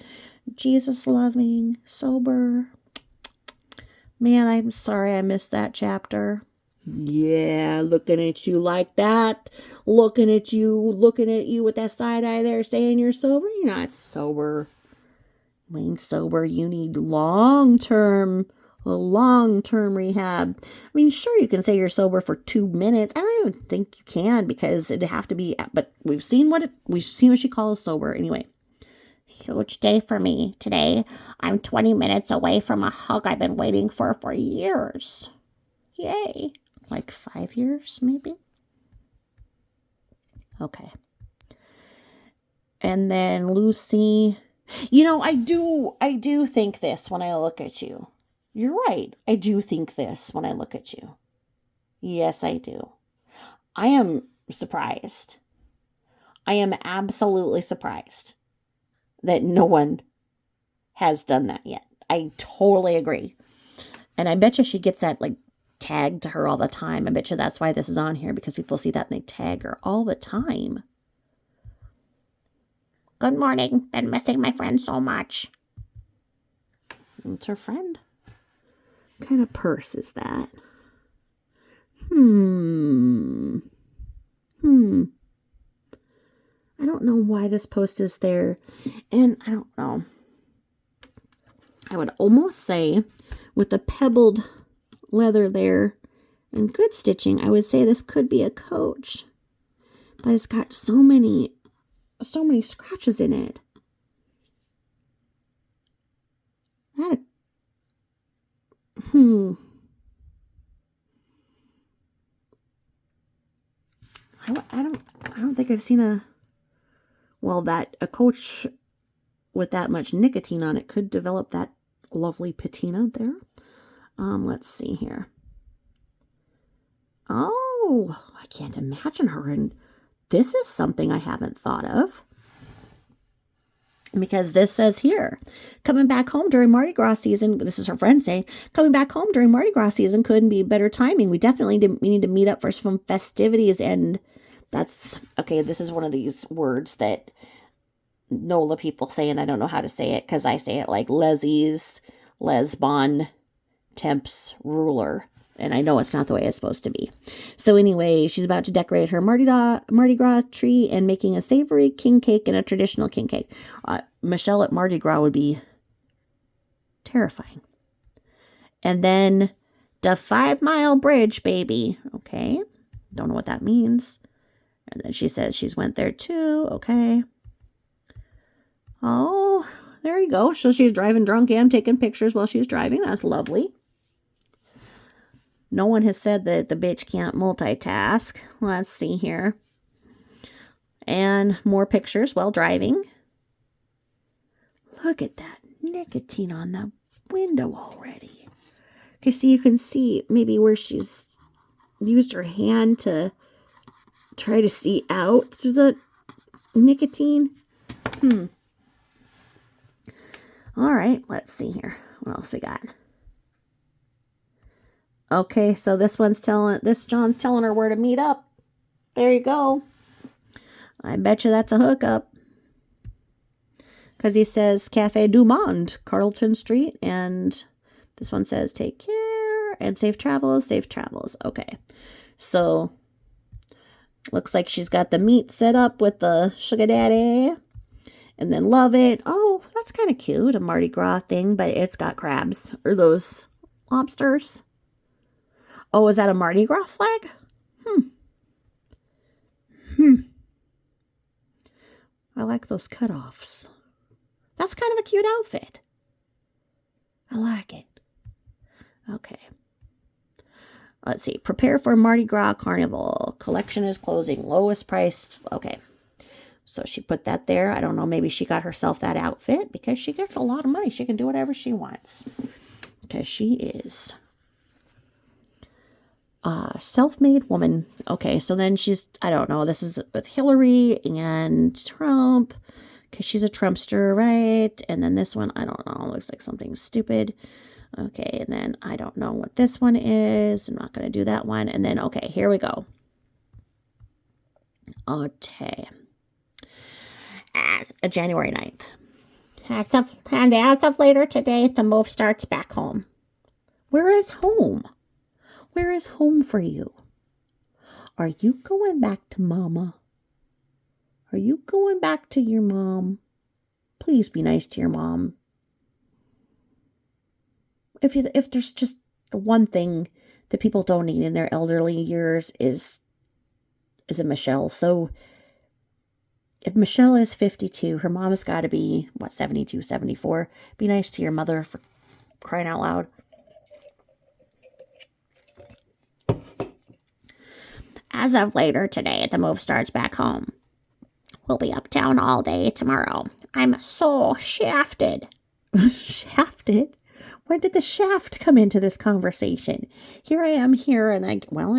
Jesus loving, sober. Man, I'm sorry I missed that chapter. Yeah, looking at you like that. Looking at you with that side eye there saying you're sober. You're not sober. You ain't sober. You need long-term rehab. I mean, sure, you can say you're sober for 2 minutes. I don't even think you can because it'd have to be, but we've seen what she calls sober anyway. Huge day for me today. I'm 20 minutes away from a hug I've been waiting for years. Yay. Like 5 years, maybe? Okay. And then Lucy, I do think this when I look at you. You're right. I do think this when I look at you. Yes, I do. I am surprised. I am absolutely surprised that no one has done that yet. I totally agree. And I bet you she gets that tagged to her all the time. I bet you that's why this is on here, because people see that and they tag her all the time. Good morning. Been missing my friend so much. It's her friend. What kind of purse is that? I don't know why this post is there. And I don't know. I would almost say with the pebbled leather there and good stitching, I would say this could be a Coach. But it's got so many scratches in it. I don't think I've seen a Coach with that much nicotine on it could develop that lovely patina there. Let's see here. Oh, I can't imagine her. And this is something I haven't thought of. Because this says here, coming back home during Mardi Gras season, this is her friend saying, coming back home during Mardi Gras season couldn't be better timing. We need to meet up for some festivities. And that's, okay, this is one of these words that NOLA people say, and I don't know how to say it because I say it like lesies, lesbon, temps, ruler. And I know it's not the way it's supposed to be. So anyway, she's about to decorate her Mardi Gras tree and making a savory king cake and a traditional king cake. Michelle at Mardi Gras would be terrifying. And then the 5 Mile Bridge, baby. Okay. Don't know what that means. And then she says she's went there too. Okay. Oh, there you go. So she's driving drunk and taking pictures while she's driving. That's lovely. No one has said that the bitch can't multitask. Let's see here. And more pictures while driving. Look at that nicotine on the window already. Okay, so you can see maybe where she's used her hand to try to see out through the nicotine. All right, let's see here. What else we got? Okay, so John's telling her where to meet up. There you go. I bet you that's a hookup. Because he says Cafe du Monde, Carlton Street. And this one says take care and safe travels, safe travels. Okay, so looks like she's got the meat set up with the sugar daddy. And then love it. Oh, that's kind of cute. A Mardi Gras thing, but it's got crabs. Or those lobsters. Oh, is that a Mardi Gras flag? I like those cutoffs. That's kind of a cute outfit. I like it. Okay. Let's see. Prepare for Mardi Gras Carnival. Collection is closing. Lowest price. Okay. So she put that there. I don't know. Maybe she got herself that outfit because she gets a lot of money. She can do whatever she wants. Because she is
Self-made woman. Okay, so then she's, I don't know, this is with Hillary and Trump, because she's a Trumpster, right? And then this one, I don't know, looks like something stupid. Okay, and then I don't know what this one is. I'm not going to do that one. And then, okay, here we go. Okay. As January 9th.
As of later today, the move starts back home.
Where is home? Where is home for you? Are you going back to mama? Are you going back to your mom? Please be nice to your mom. If there's just one thing that people don't need in their elderly years is a Michelle. So if Michelle is 52, her mom has got to be, 72, 74. Be nice to your mother, for crying out loud.
As of later today, the move starts back home. We'll be uptown all day tomorrow. I'm so shafted.
Shafted? When did the shaft come into this conversation? Here I am here, and I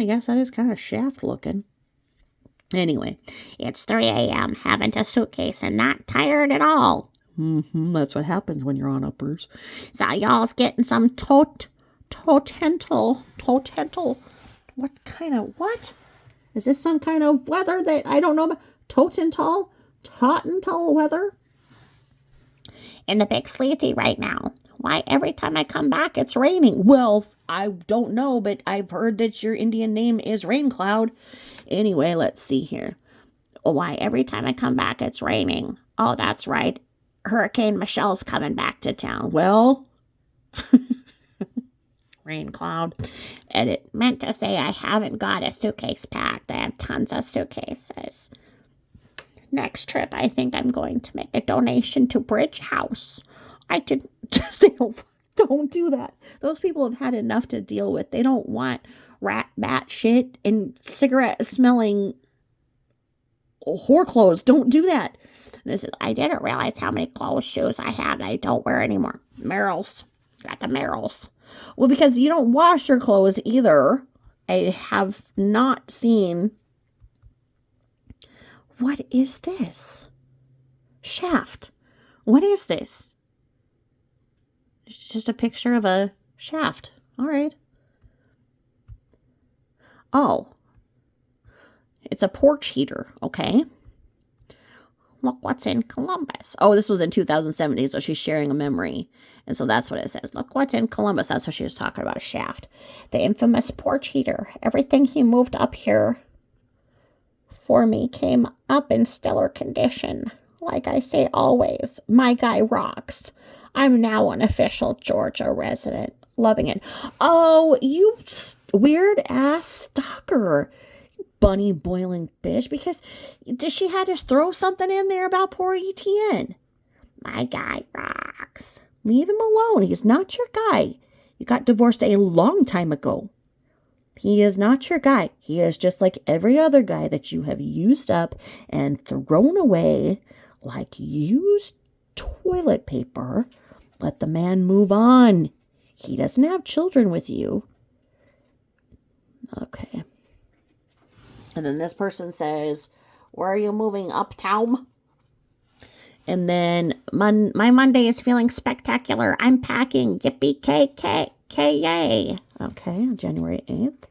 guess that is kind of shaft looking. Anyway,
it's 3 a.m., haven't a suitcase and not tired at all.
That's what happens when you're on uppers.
So y'all's getting some totental.
What? Is this some kind of weather that I don't know about? Totental weather?
In the big sleazy right now. Why, every time I come back, it's
raining. Well, I don't know, but I've heard that your Indian name is Rain Cloud. Anyway, let's see here.
Why, every time I come back, it's raining. Oh, that's right. Hurricane Michelle's coming back to town.
Well, Rain Cloud.
Edit. Meant to say I haven't got a suitcase packed. I have tons of suitcases. Next trip, I think I'm going to make a donation to Bridge House. I did.
Don't do that. Those people have had enough to deal with. They don't want rat, bat shit and cigarette smelling whore clothes. Don't do that.
I didn't realize how many clothes, shoes I had. I don't wear anymore. Merrill's. Got the Merrill's.
Well, because you don't wash your clothes either. I have not seen. What is this? Shaft. What is this? It's just a picture of a shaft. All right. Oh. It's a porch heater. Okay.
Look what's in Columbus.
Oh, this was in 2017, so she's sharing a memory. And so that's what it says. Look what's in Columbus. That's what she was talking about, a shaft.
The infamous porch heater. Everything he moved up here for me came up in stellar condition. Like I say always, my guy rocks. I'm now an official Georgia resident. Loving it. Oh, you weird ass stalker. Bunny boiling bitch. Because she had to throw something in there about poor ETN. My guy rocks.
Leave him alone. He's not your guy. You got divorced a long time ago. He is not your guy. He is just like every other guy that you have used up and thrown away like used toilet paper. Let the man move on. He doesn't have children with you. Okay. And then this person says, where are you moving, uptown? And then my Monday is feeling spectacular. I'm packing. Yippee-ki-yay. Okay, January 8th.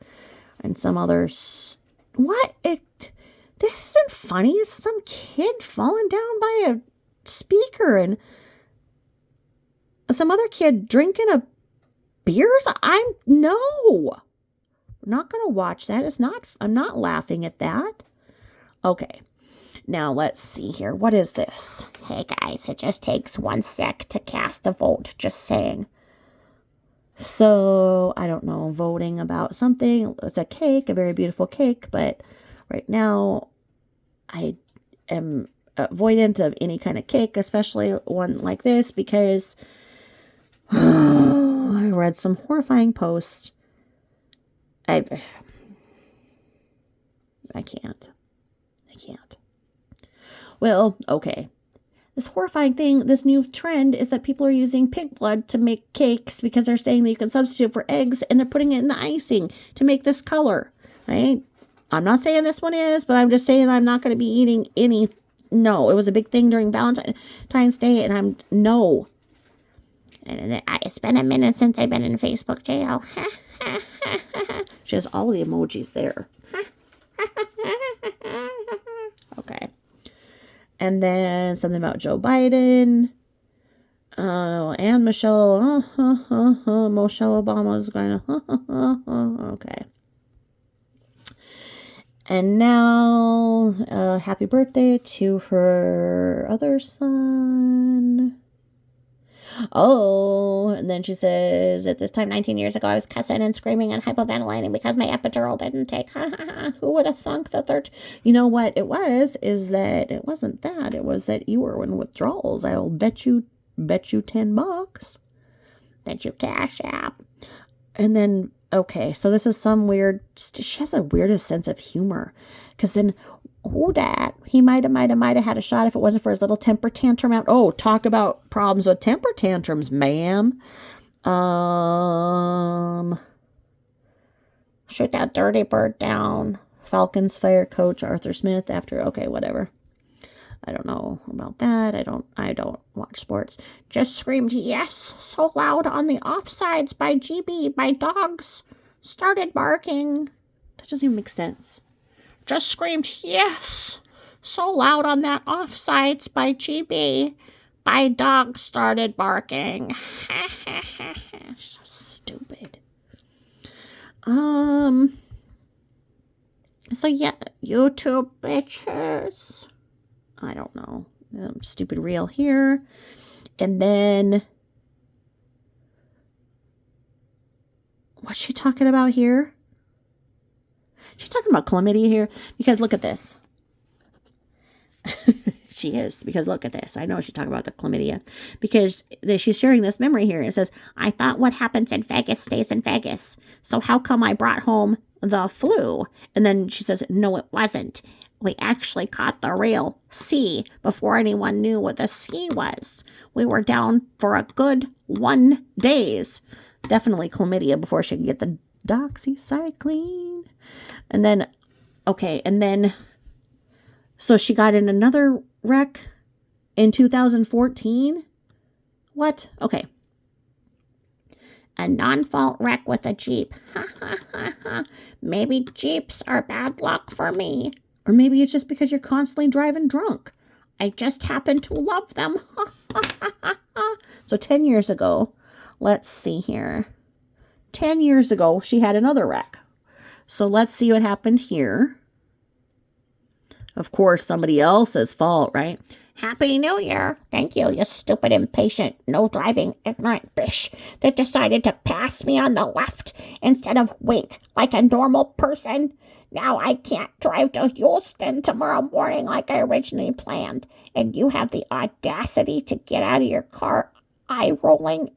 And some others. What? This isn't funny. It's some kid falling down by a speaker and some other kid drinking a beers. No. I'm not going to watch that. I'm not laughing at that. Okay. Now let's see here. What is this?
Hey guys, it just takes 1 sec to cast a vote. Just saying.
So, I don't know, voting about something. It's a cake, a very beautiful cake, but right now I am avoidant of any kind of cake, especially one like this, because I read some horrifying posts. I can't. Well, okay. this horrifying thing, this new trend is that people are using pig blood to make cakes because they're saying that you can substitute for eggs, and they're putting it in the icing to make this color, right? I'm not saying this one is, but I'm just saying I'm not going to be eating any. No, it was a big thing during Valentine's Day, and no.
And it's been a minute since I've been in Facebook jail.
She has all the emojis there. Okay. And then something about Joe Biden. And Michelle. Michelle Obama's going to. Okay. And now, happy birthday to her other son. Oh, and then she says, at this time 19 years ago, I was cussing and screaming and hyperventilating because my epidural didn't take. Who would have thunk that you know what it was, is that it wasn't that. It was that you were in withdrawals. I'll bet you $10
that you cash app.
And then, okay, so this is some weird, she has the weirdest sense of humor. Because then, that he might have had a shot if it wasn't for his little temper tantrum out. Oh, talk about problems with temper tantrums, ma'am.
Shoot that dirty bird down.
Falcons fire coach Arthur Smith after, okay, whatever. I don't know about that. I don't watch sports.
Just screamed yes so loud on the offsides by GB. My dogs started barking.
That doesn't even make sense.
Just screamed yes so loud on that offsides by GB. My dog started barking.
So stupid.
So yeah, YouTube bitches.
I don't know. Stupid reel here. And then, what's she talking about here? She's talking about chlamydia here, because look at this. She is, because look at this. I know she's talking about the chlamydia, because she's sharing this memory here. It says,
I thought what happens in Vegas stays in Vegas. So how come I brought home the flu?
And then she says, no, it wasn't.
We actually caught the real C before anyone knew what the C was. We were down for a good 1 days.
Definitely chlamydia before she could get the doxycycline. And then, okay, so she got in another wreck in 2014? What? Okay.
A non-fault wreck with a Jeep. Maybe Jeeps are bad luck for me.
Or maybe it's just because you're constantly driving drunk.
I just happen to love them.
So 10 years ago, let's see here. 10 years ago, she had another wreck. So let's see what happened here. Of course, somebody else's fault, right?
Happy New Year. Thank you, you stupid, impatient, no-driving, ignorant bish that decided to pass me on the left instead of wait like a normal person. Now I can't drive to Houston tomorrow morning like I originally planned, and you have the audacity to get out of your car eye-rolling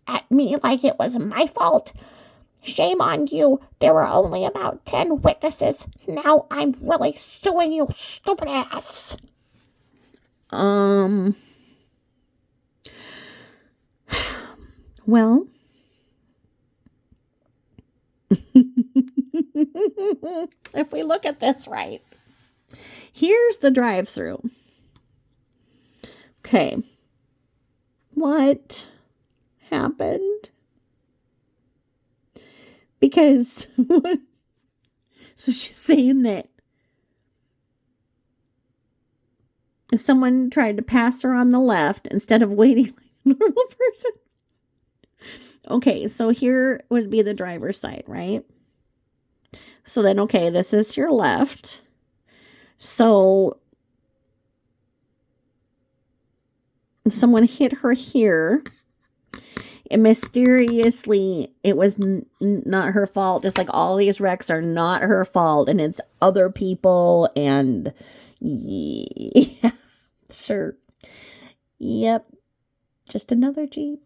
at me like it was my fault. Shame on you. There were only about 10 witnesses. Now I'm really suing you, stupid ass.
Well,
if we look at this right,
here's the drive-through. Okay. What happened? Because, so she's saying that someone tried to pass her on the left instead of waiting like a normal person. Okay, so here would be the driver's side, right? So then, okay, this is your left. So someone hit her here. And mysteriously, it was not her fault. Just like all these wrecks are not her fault. And it's other people. And yeah, sure. Yep. Just another Jeep.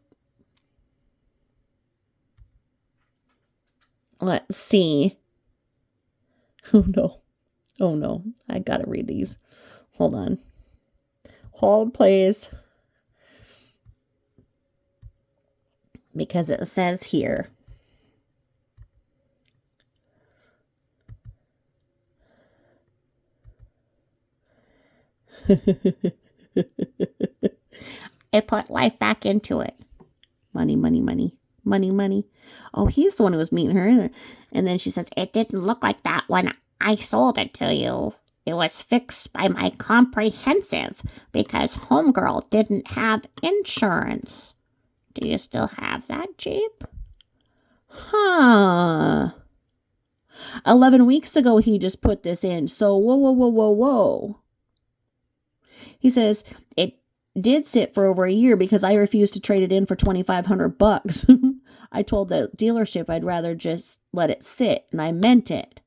Let's see. Oh no. I gotta read these. Hold on. Hold, please. Because it says here.
I put life back into it.
Money, money, money. Money, money. Oh, he's the one who was meeting her. And then she says,
It didn't look like that when I sold it to you. It was fixed by my comprehensive because homegirl didn't have insurance. Do you still have that Jeep?
huh. 11 weeks ago, he just put this in. So, whoa. He says, it did sit for over a year because I refused to trade it in for $2,500. I told the dealership I'd rather just let it sit, and I meant it.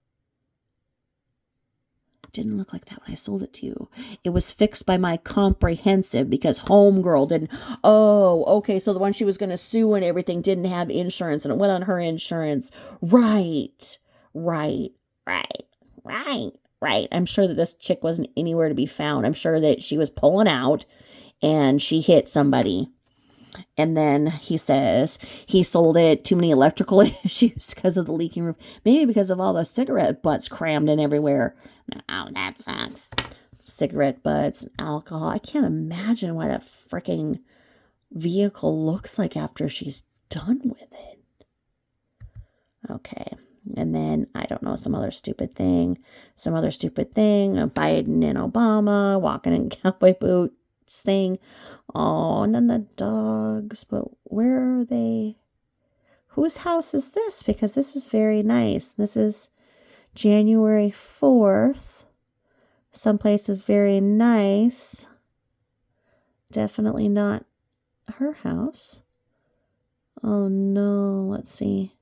It didn't look like that when I sold it to you. It was fixed by my comprehensive because homegirl didn't. Oh, okay, so the one she was going to sue and everything didn't have insurance, and it went on her insurance. Right. I'm sure that this chick wasn't anywhere to be found. I'm sure that she was pulling out and she hit somebody. And then he says he sold it, too many electrical issues because of the leaking roof. Maybe because of all the cigarette butts crammed in everywhere.
Oh, that sucks.
Cigarette butts and alcohol. I can't imagine what a freaking vehicle looks like after she's done with it. Okay. And then, I don't know, some other stupid thing. Biden and Obama walking in cowboy boots thing. Oh, and then the dogs. But where are they? Whose house is this? Because this is very nice. This is January 4th. Someplace is very nice. Definitely not her house. Oh, no. Let's see.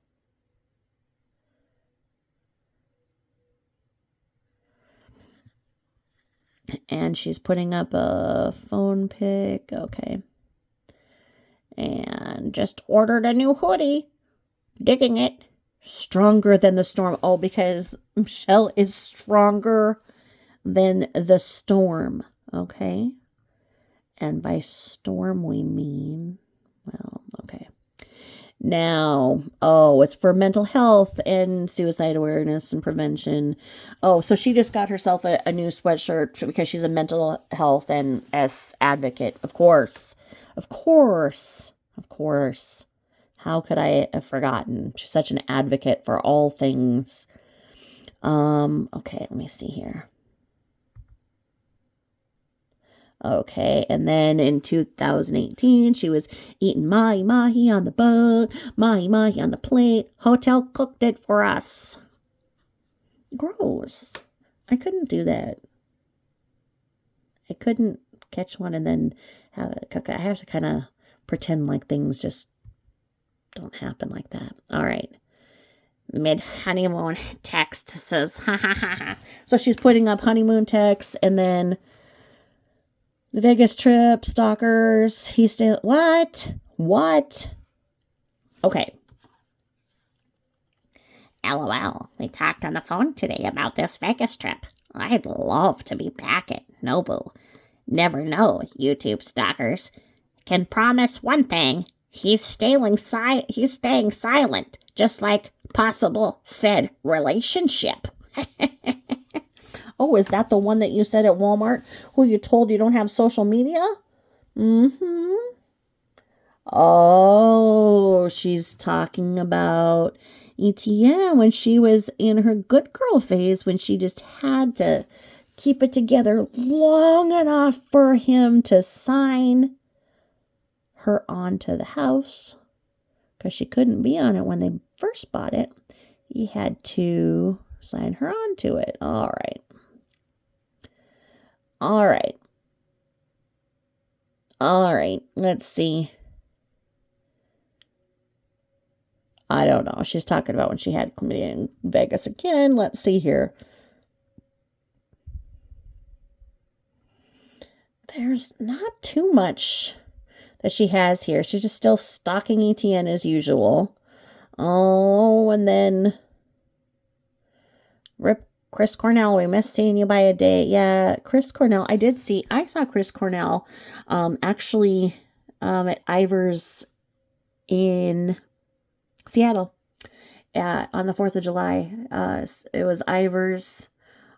And she's putting up a phone pic. Okay. And just ordered a new hoodie. Digging it. Stronger than the storm. Oh, because Michelle is stronger than the storm. Okay. And by storm we mean, well, okay. Now, it's for mental health and suicide awareness and prevention. Oh, so she just got herself a new sweatshirt because she's a mental health and S advocate. Of course. How could I have forgotten? She's such an advocate for all things. Okay, let me see here. Okay, and then in 2018, she was eating mahi-mahi on the boat, mahi-mahi on the plate. Hotel cooked it for us. Gross. I couldn't do that. I couldn't catch one and then have it cook. I have to kind of pretend like things just don't happen like that. All right.
Mid-honeymoon text says, ha ha ha ha.
So she's putting up honeymoon texts and then the Vegas trip, stalkers, he's still, what? Okay.
LOL, we talked on the phone today about this Vegas trip. I'd love to be back at Nobu. Never know, YouTube stalkers. Can promise one thing, he's staying silent, just like possible said relationship.
Oh, is that the one that you said at Walmart who you told you don't have social media? Mm-hmm. Oh, she's talking about Etienne when she was in her good girl phase, when she just had to keep it together long enough for him to sign her onto the house, because she couldn't be on it when they first bought it. He had to sign her onto it. All right. Let's see. I don't know. She's talking about when she had chlamydia in Vegas again. Let's see here. There's not too much that she has here. She's just still stalking Etienne as usual. Oh, and then Chris Cornell, we missed seeing you by a day. Yeah, Chris Cornell. I saw Chris Cornell actually at Ivers in Seattle on the 4th of July. It was Ivers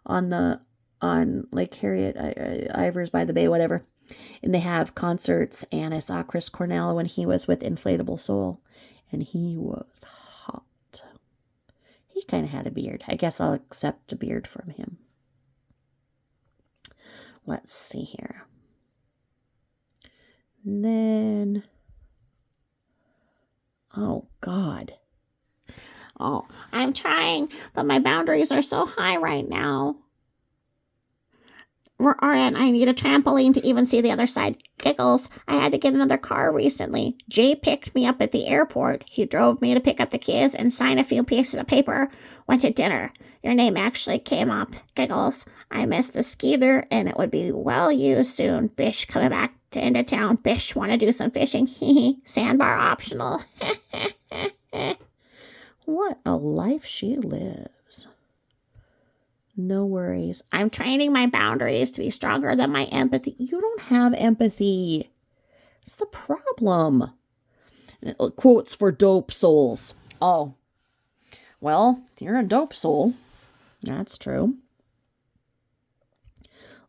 on Lake Harriet, Ivers by the Bay, whatever. And they have concerts, and I saw Chris Cornell when he was with Inflatable Soul, and he was hot. He kind of had a beard. I guess I'll accept a beard from him. Let's see here. And then, oh God.
Oh, I'm trying, but my boundaries are so high right now. And I need a trampoline to even see the other side. Giggles, I had to get another car recently. Jay picked me up at the airport. He drove me to pick up the kids and sign a few pieces of paper. Went to dinner. Your name actually came up. Giggles, I missed the skeeter and it would be well used soon. Bish coming back to into town. Bish want to do some fishing. Hee sandbar optional.
What a life she lives. No worries.
I'm training my boundaries to be stronger than my empathy.
You don't have empathy. It's the problem. Quotes for dope souls. Oh, well, you're a dope soul. That's true.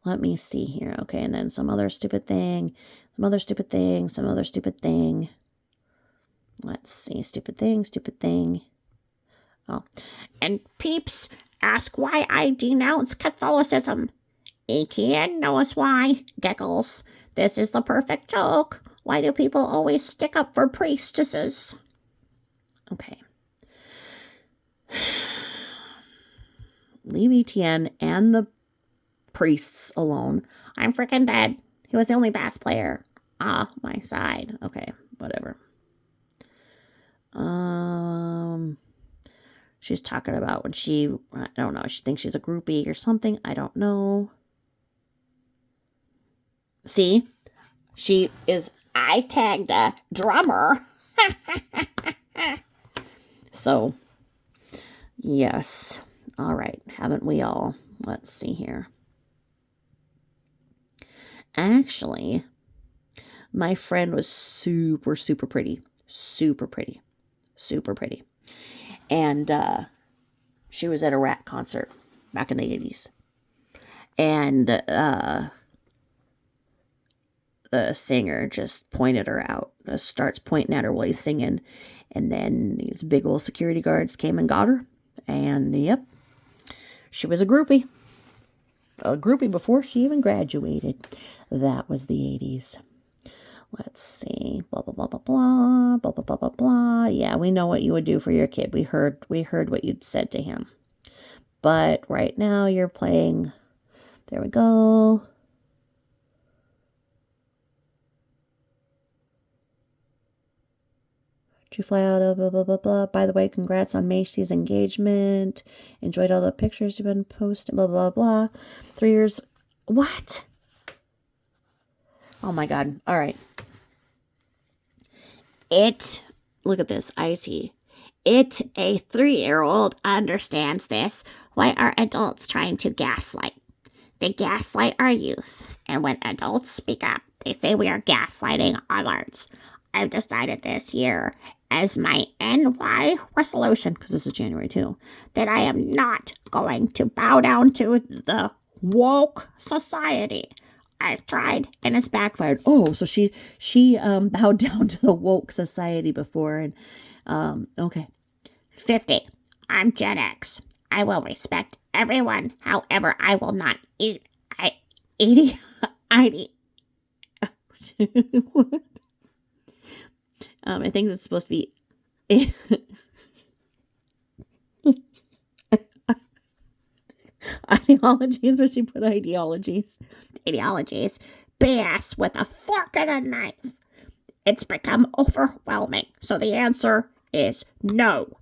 Let me see here. Okay, and then some other stupid thing. Some other stupid thing. Some other stupid thing. Let's see. Stupid thing. Oh.
And peeps ask why I denounce Catholicism. Etienne knows why. Giggles. This is the perfect joke. Why do people always stick up for priestesses?
Okay. Leave Etienne and the priests alone.
I'm freaking dead. He was the only bass player. My side.
Okay, whatever. She's talking about when I don't know, she thinks she's a groupie or something. I don't know. See?
I tagged a drummer.
So, yes. All right. Haven't we all? Let's see here. Actually, my friend was super, super pretty. Super pretty. Super pretty. And she was at a Rat concert back in the 80s. And the singer just pointed her out, starts pointing at her while he's singing. And then these big old security guards came and got her. And yep, she was a groupie. A groupie before she even graduated. That was the 80s. Let's see. Blah, blah, blah, blah, blah. Blah, blah, blah, blah, blah. Yeah, we know what you would do for your kid. We heard what you'd said to him. But right now you're playing. There we go. Did you fly out of blah, blah, blah, blah. By the way, congrats on Macy's engagement. Enjoyed all the pictures you've been posting. Blah, blah, blah. 3 years. What? Oh my God. All right. Look at this. A
3-year-old, understands this. Why are adults trying to gaslight? They gaslight our youth. And when adults speak up, they say we are gaslighting others. I've decided this year, as my NY resolution, because this is January too, that I am not going to bow down to the woke society. I've tried and it's backfired.
Oh, so she bowed down to the woke society before, and okay.
50. I'm Gen X. I will respect everyone. However, I will not eat.
What? I think it's supposed to be. Ideologies, but she put ideologies.
Ideologies. BS with a fork and a knife. It's become overwhelming. So the answer is no.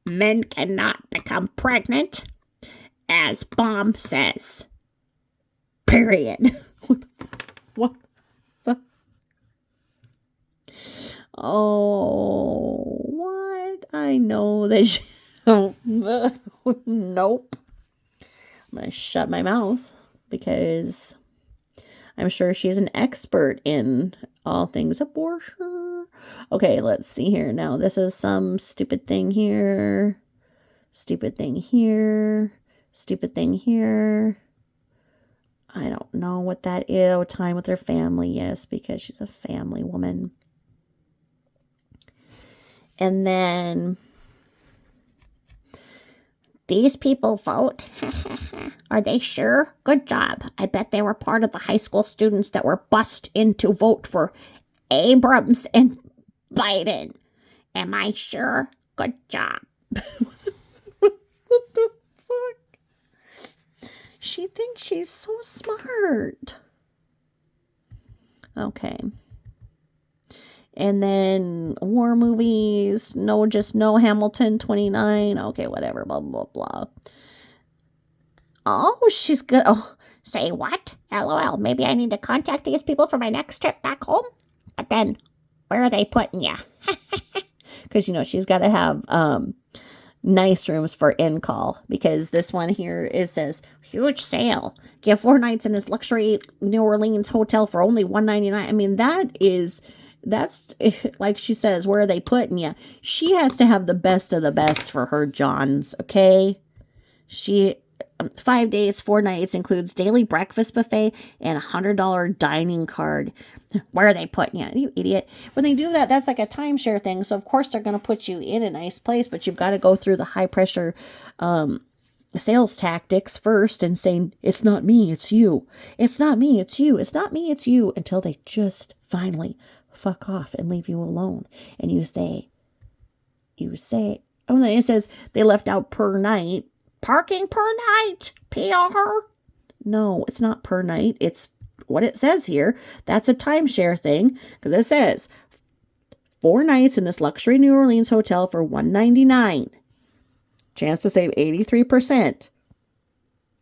Men cannot become pregnant, as Bomb says. Period.
What? Oh, what? I know that. Nope. I'm going to shut my mouth because I'm sure she's an expert in all things abortion. Okay, let's see here. Now, this is some stupid thing here. Stupid thing here. Stupid thing here. I don't know what that is. Oh, time with her family. Yes, because she's a family woman. And then
these people vote. Are they sure? Good job. I bet they were part of the high school students that were bussed in to vote for Abrams and Biden. Am I sure? Good job.
what the fuck? She thinks she's so smart. Okay. And then war movies. No, just no Hamilton 29. Okay, whatever. Blah, blah, blah.
Oh, she's good. Oh, say what? LOL. Maybe I need to contact these people for my next trip back home. But then, where are they putting you?
Because, she's got to have nice rooms for in-call. Because this one here, it says, huge sale. Get 4 nights in this luxury New Orleans hotel for only $199. I mean, that's like she says, where are they putting you? She has to have the best of the best for her Johns, okay? 5 days, 4 nights includes daily breakfast buffet and $100 dining card. Where are they putting you? You idiot. When they do that, that's like a timeshare thing. So, of course, they're going to put you in a nice place, but you've got to go through the high-pressure sales tactics first and saying, it's not me, it's you. It's not me, it's you. It's not me, it's you. Until they just finally fuck off and leave you alone. And you say, oh, then it says they left out per night.
Parking per night. PR.
No, it's not per night. It's what it says here. That's a timeshare thing because it says 4 nights in this luxury New Orleans hotel for $199. Chance to save 83%.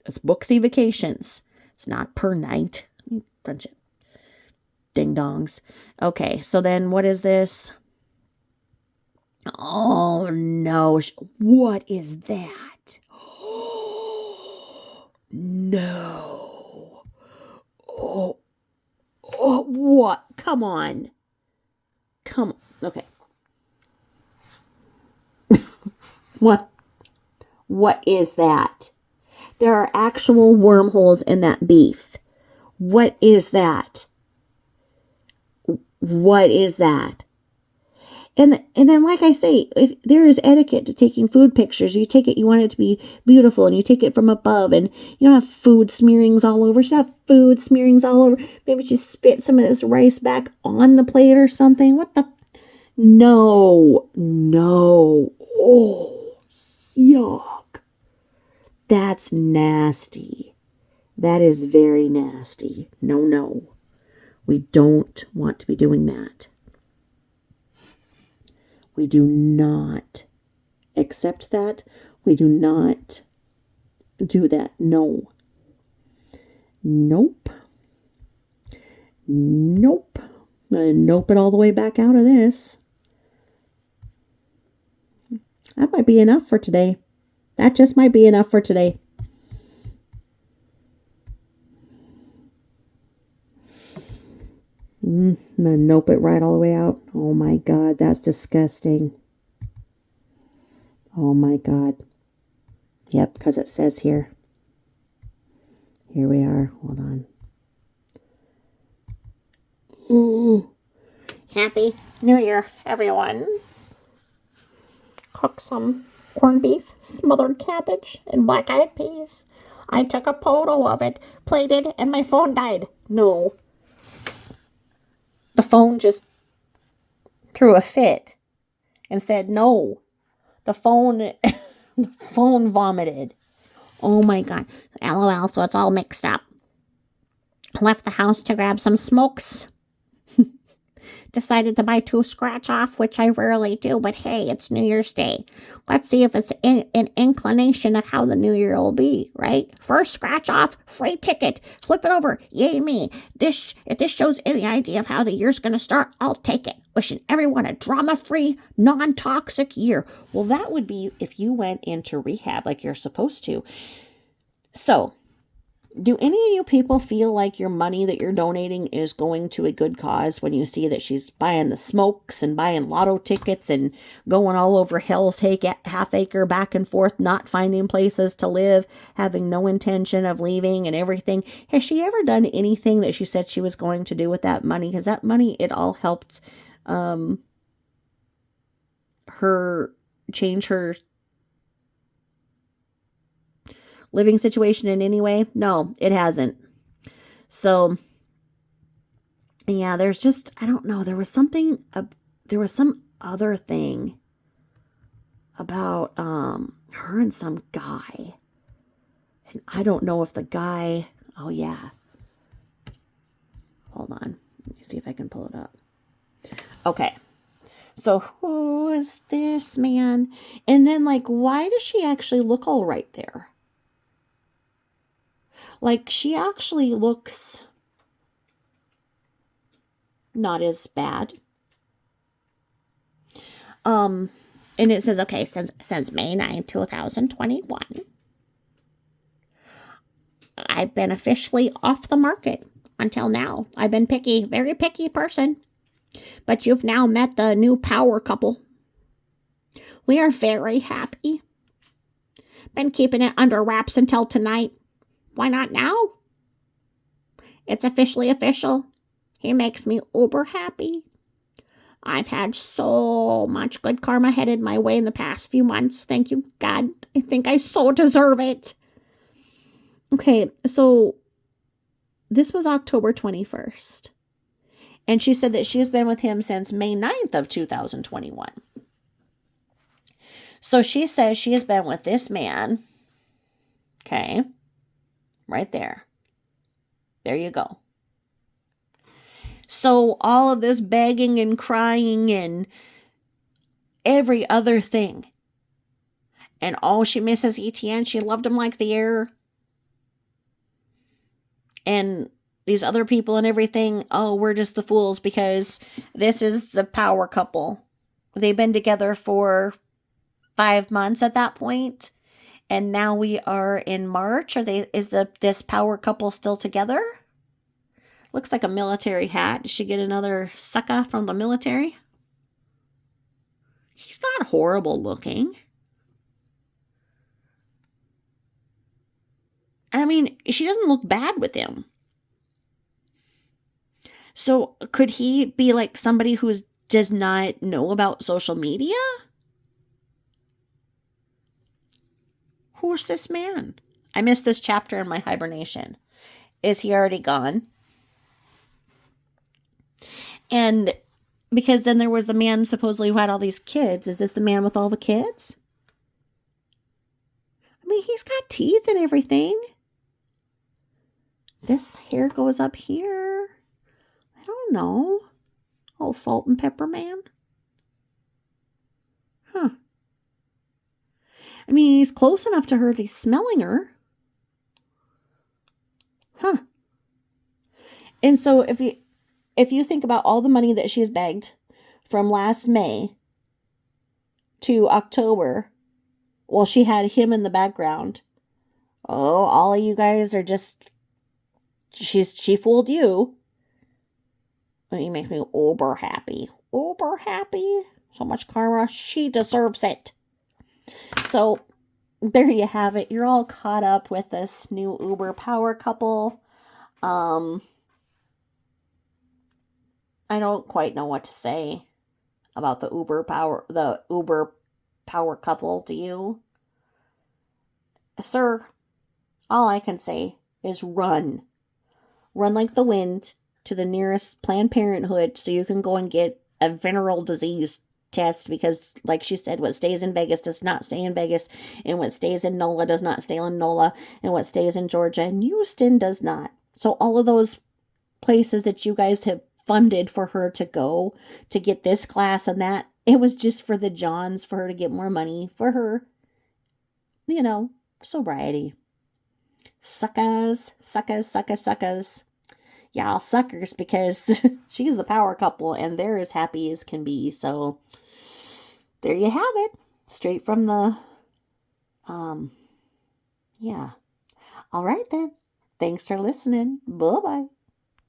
It's Booksy Vacations. It's not per night. Bunch of ding-dongs. Okay, so then what is this? Oh, no. What is that? No. Oh, what? Come on. Okay. What is that? There are actual wormholes in that beef. What is that? What is that? And then, like I say, if there is etiquette to taking food pictures. You take it, you want it to be beautiful, and you take it from above, and you don't have food smearings all over. Just have food smearings all over. Maybe just spit some of this rice back on the plate or something. What the? No. Oh, yuck. That's nasty. That is very nasty. No. We don't want to be doing that. We do not accept that. We do not do that. No. Nope. I'm going to nope it all the way back out of this. That might be enough for today. That just might be enough for today. I'm going to nope it right all the way out. Oh my God, that's disgusting. Oh my God. Yep, because it says here. Here we are. Hold on. Ooh.
Happy New Year, everyone. Cook some corned beef, smothered cabbage, and black-eyed peas. I took a photo of it, played it, and my phone died.
No. The phone just threw a fit and said no. The phone vomited. Oh my God.
LOL, so it's all mixed up. Left the house to grab some smokes. Decided to buy 2 scratch off, which I rarely do, but hey, it's New Year's Day. Let's see if it's an inclination of how the new year will be, right? First scratch off, free ticket. Flip it over. Yay me. If this shows any idea of how the year's going to start, I'll take it. Wishing everyone a drama-free, non-toxic year.
Well, that would be if you went into rehab like you're supposed to. So, do any of you people feel like your money that you're donating is going to a good cause when you see that she's buying the smokes and buying lotto tickets and going all over Hell's Half Acre back and forth, not finding places to live, having no intention of leaving and everything? Has she ever done anything that she said she was going to do with that money? Because that money, it all helped her change her living situation in any way? No, it hasn't. So, yeah, there's just, I don't know, there was some other thing about her and some guy. And I don't know if the guy, oh yeah. Hold on. Let me see if I can pull it up. Okay. So who is this man? And then, like, why does she actually look all right there? Like, she actually looks not as bad. And it says, okay, since May 9th, 2021, I've been officially off the market until now. I've been picky, very picky person. But you've now met the new power couple. We are very happy. Been keeping it under wraps until tonight. Why not now? It's officially official. He makes me uber happy. I've had so much good karma headed my way in the past few months. Thank you, God. I think I so deserve it. Okay, so this was October 21st. And she said that she has been with him since May 9th of 2021. So she says she has been with this man. Okay. Right there. There you go. So all of this begging and crying and every other thing. And oh, she misses ETN. She loved him like the air. And these other people and everything, oh, we're just the fools because this is the power couple. They've been together for 5 months at that point, and now we are in March. Is this power couple still together? Looks like a military hat. Did she get another sucker from the military? He's not horrible looking. I mean, she doesn't look bad with him. So could he be like somebody who does not know about social media? Who's this man? I missed this chapter in my hibernation. Is he already gone? And because then there was the man supposedly who had all these kids. Is this the man with all the kids? I mean, he's got teeth and everything. This hair goes up here. I don't know. Oh, salt and pepper man. Huh. I mean, he's close enough to her that he's smelling her. Huh. And so if you think about all the money that she's begged from last May to October, well, she had him in the background. Oh, all of you guys are just, she fooled you. And he makes me uber happy. Uber happy. So much karma. She deserves it. So there you have it. You're all caught up with this new Uber power couple. I don't quite know what to say about the Uber power couple. Do you? Sir, all I can say is run. Run like the wind to the nearest Planned Parenthood so you can go and get a venereal disease test, because like she said, what stays in Vegas does not stay in Vegas, and what stays in NOLA does not stay in NOLA, and what stays in Georgia and Houston does not. So all of those places that you guys have funded for her to go to get this class and that, it was just for the Johns, for her to get more money for her, sobriety. Suckers. Y'all suckers, because she's the power couple and they're as happy as can be. So there you have it. Straight from the, yeah. All right then. Thanks for listening. Bye-bye.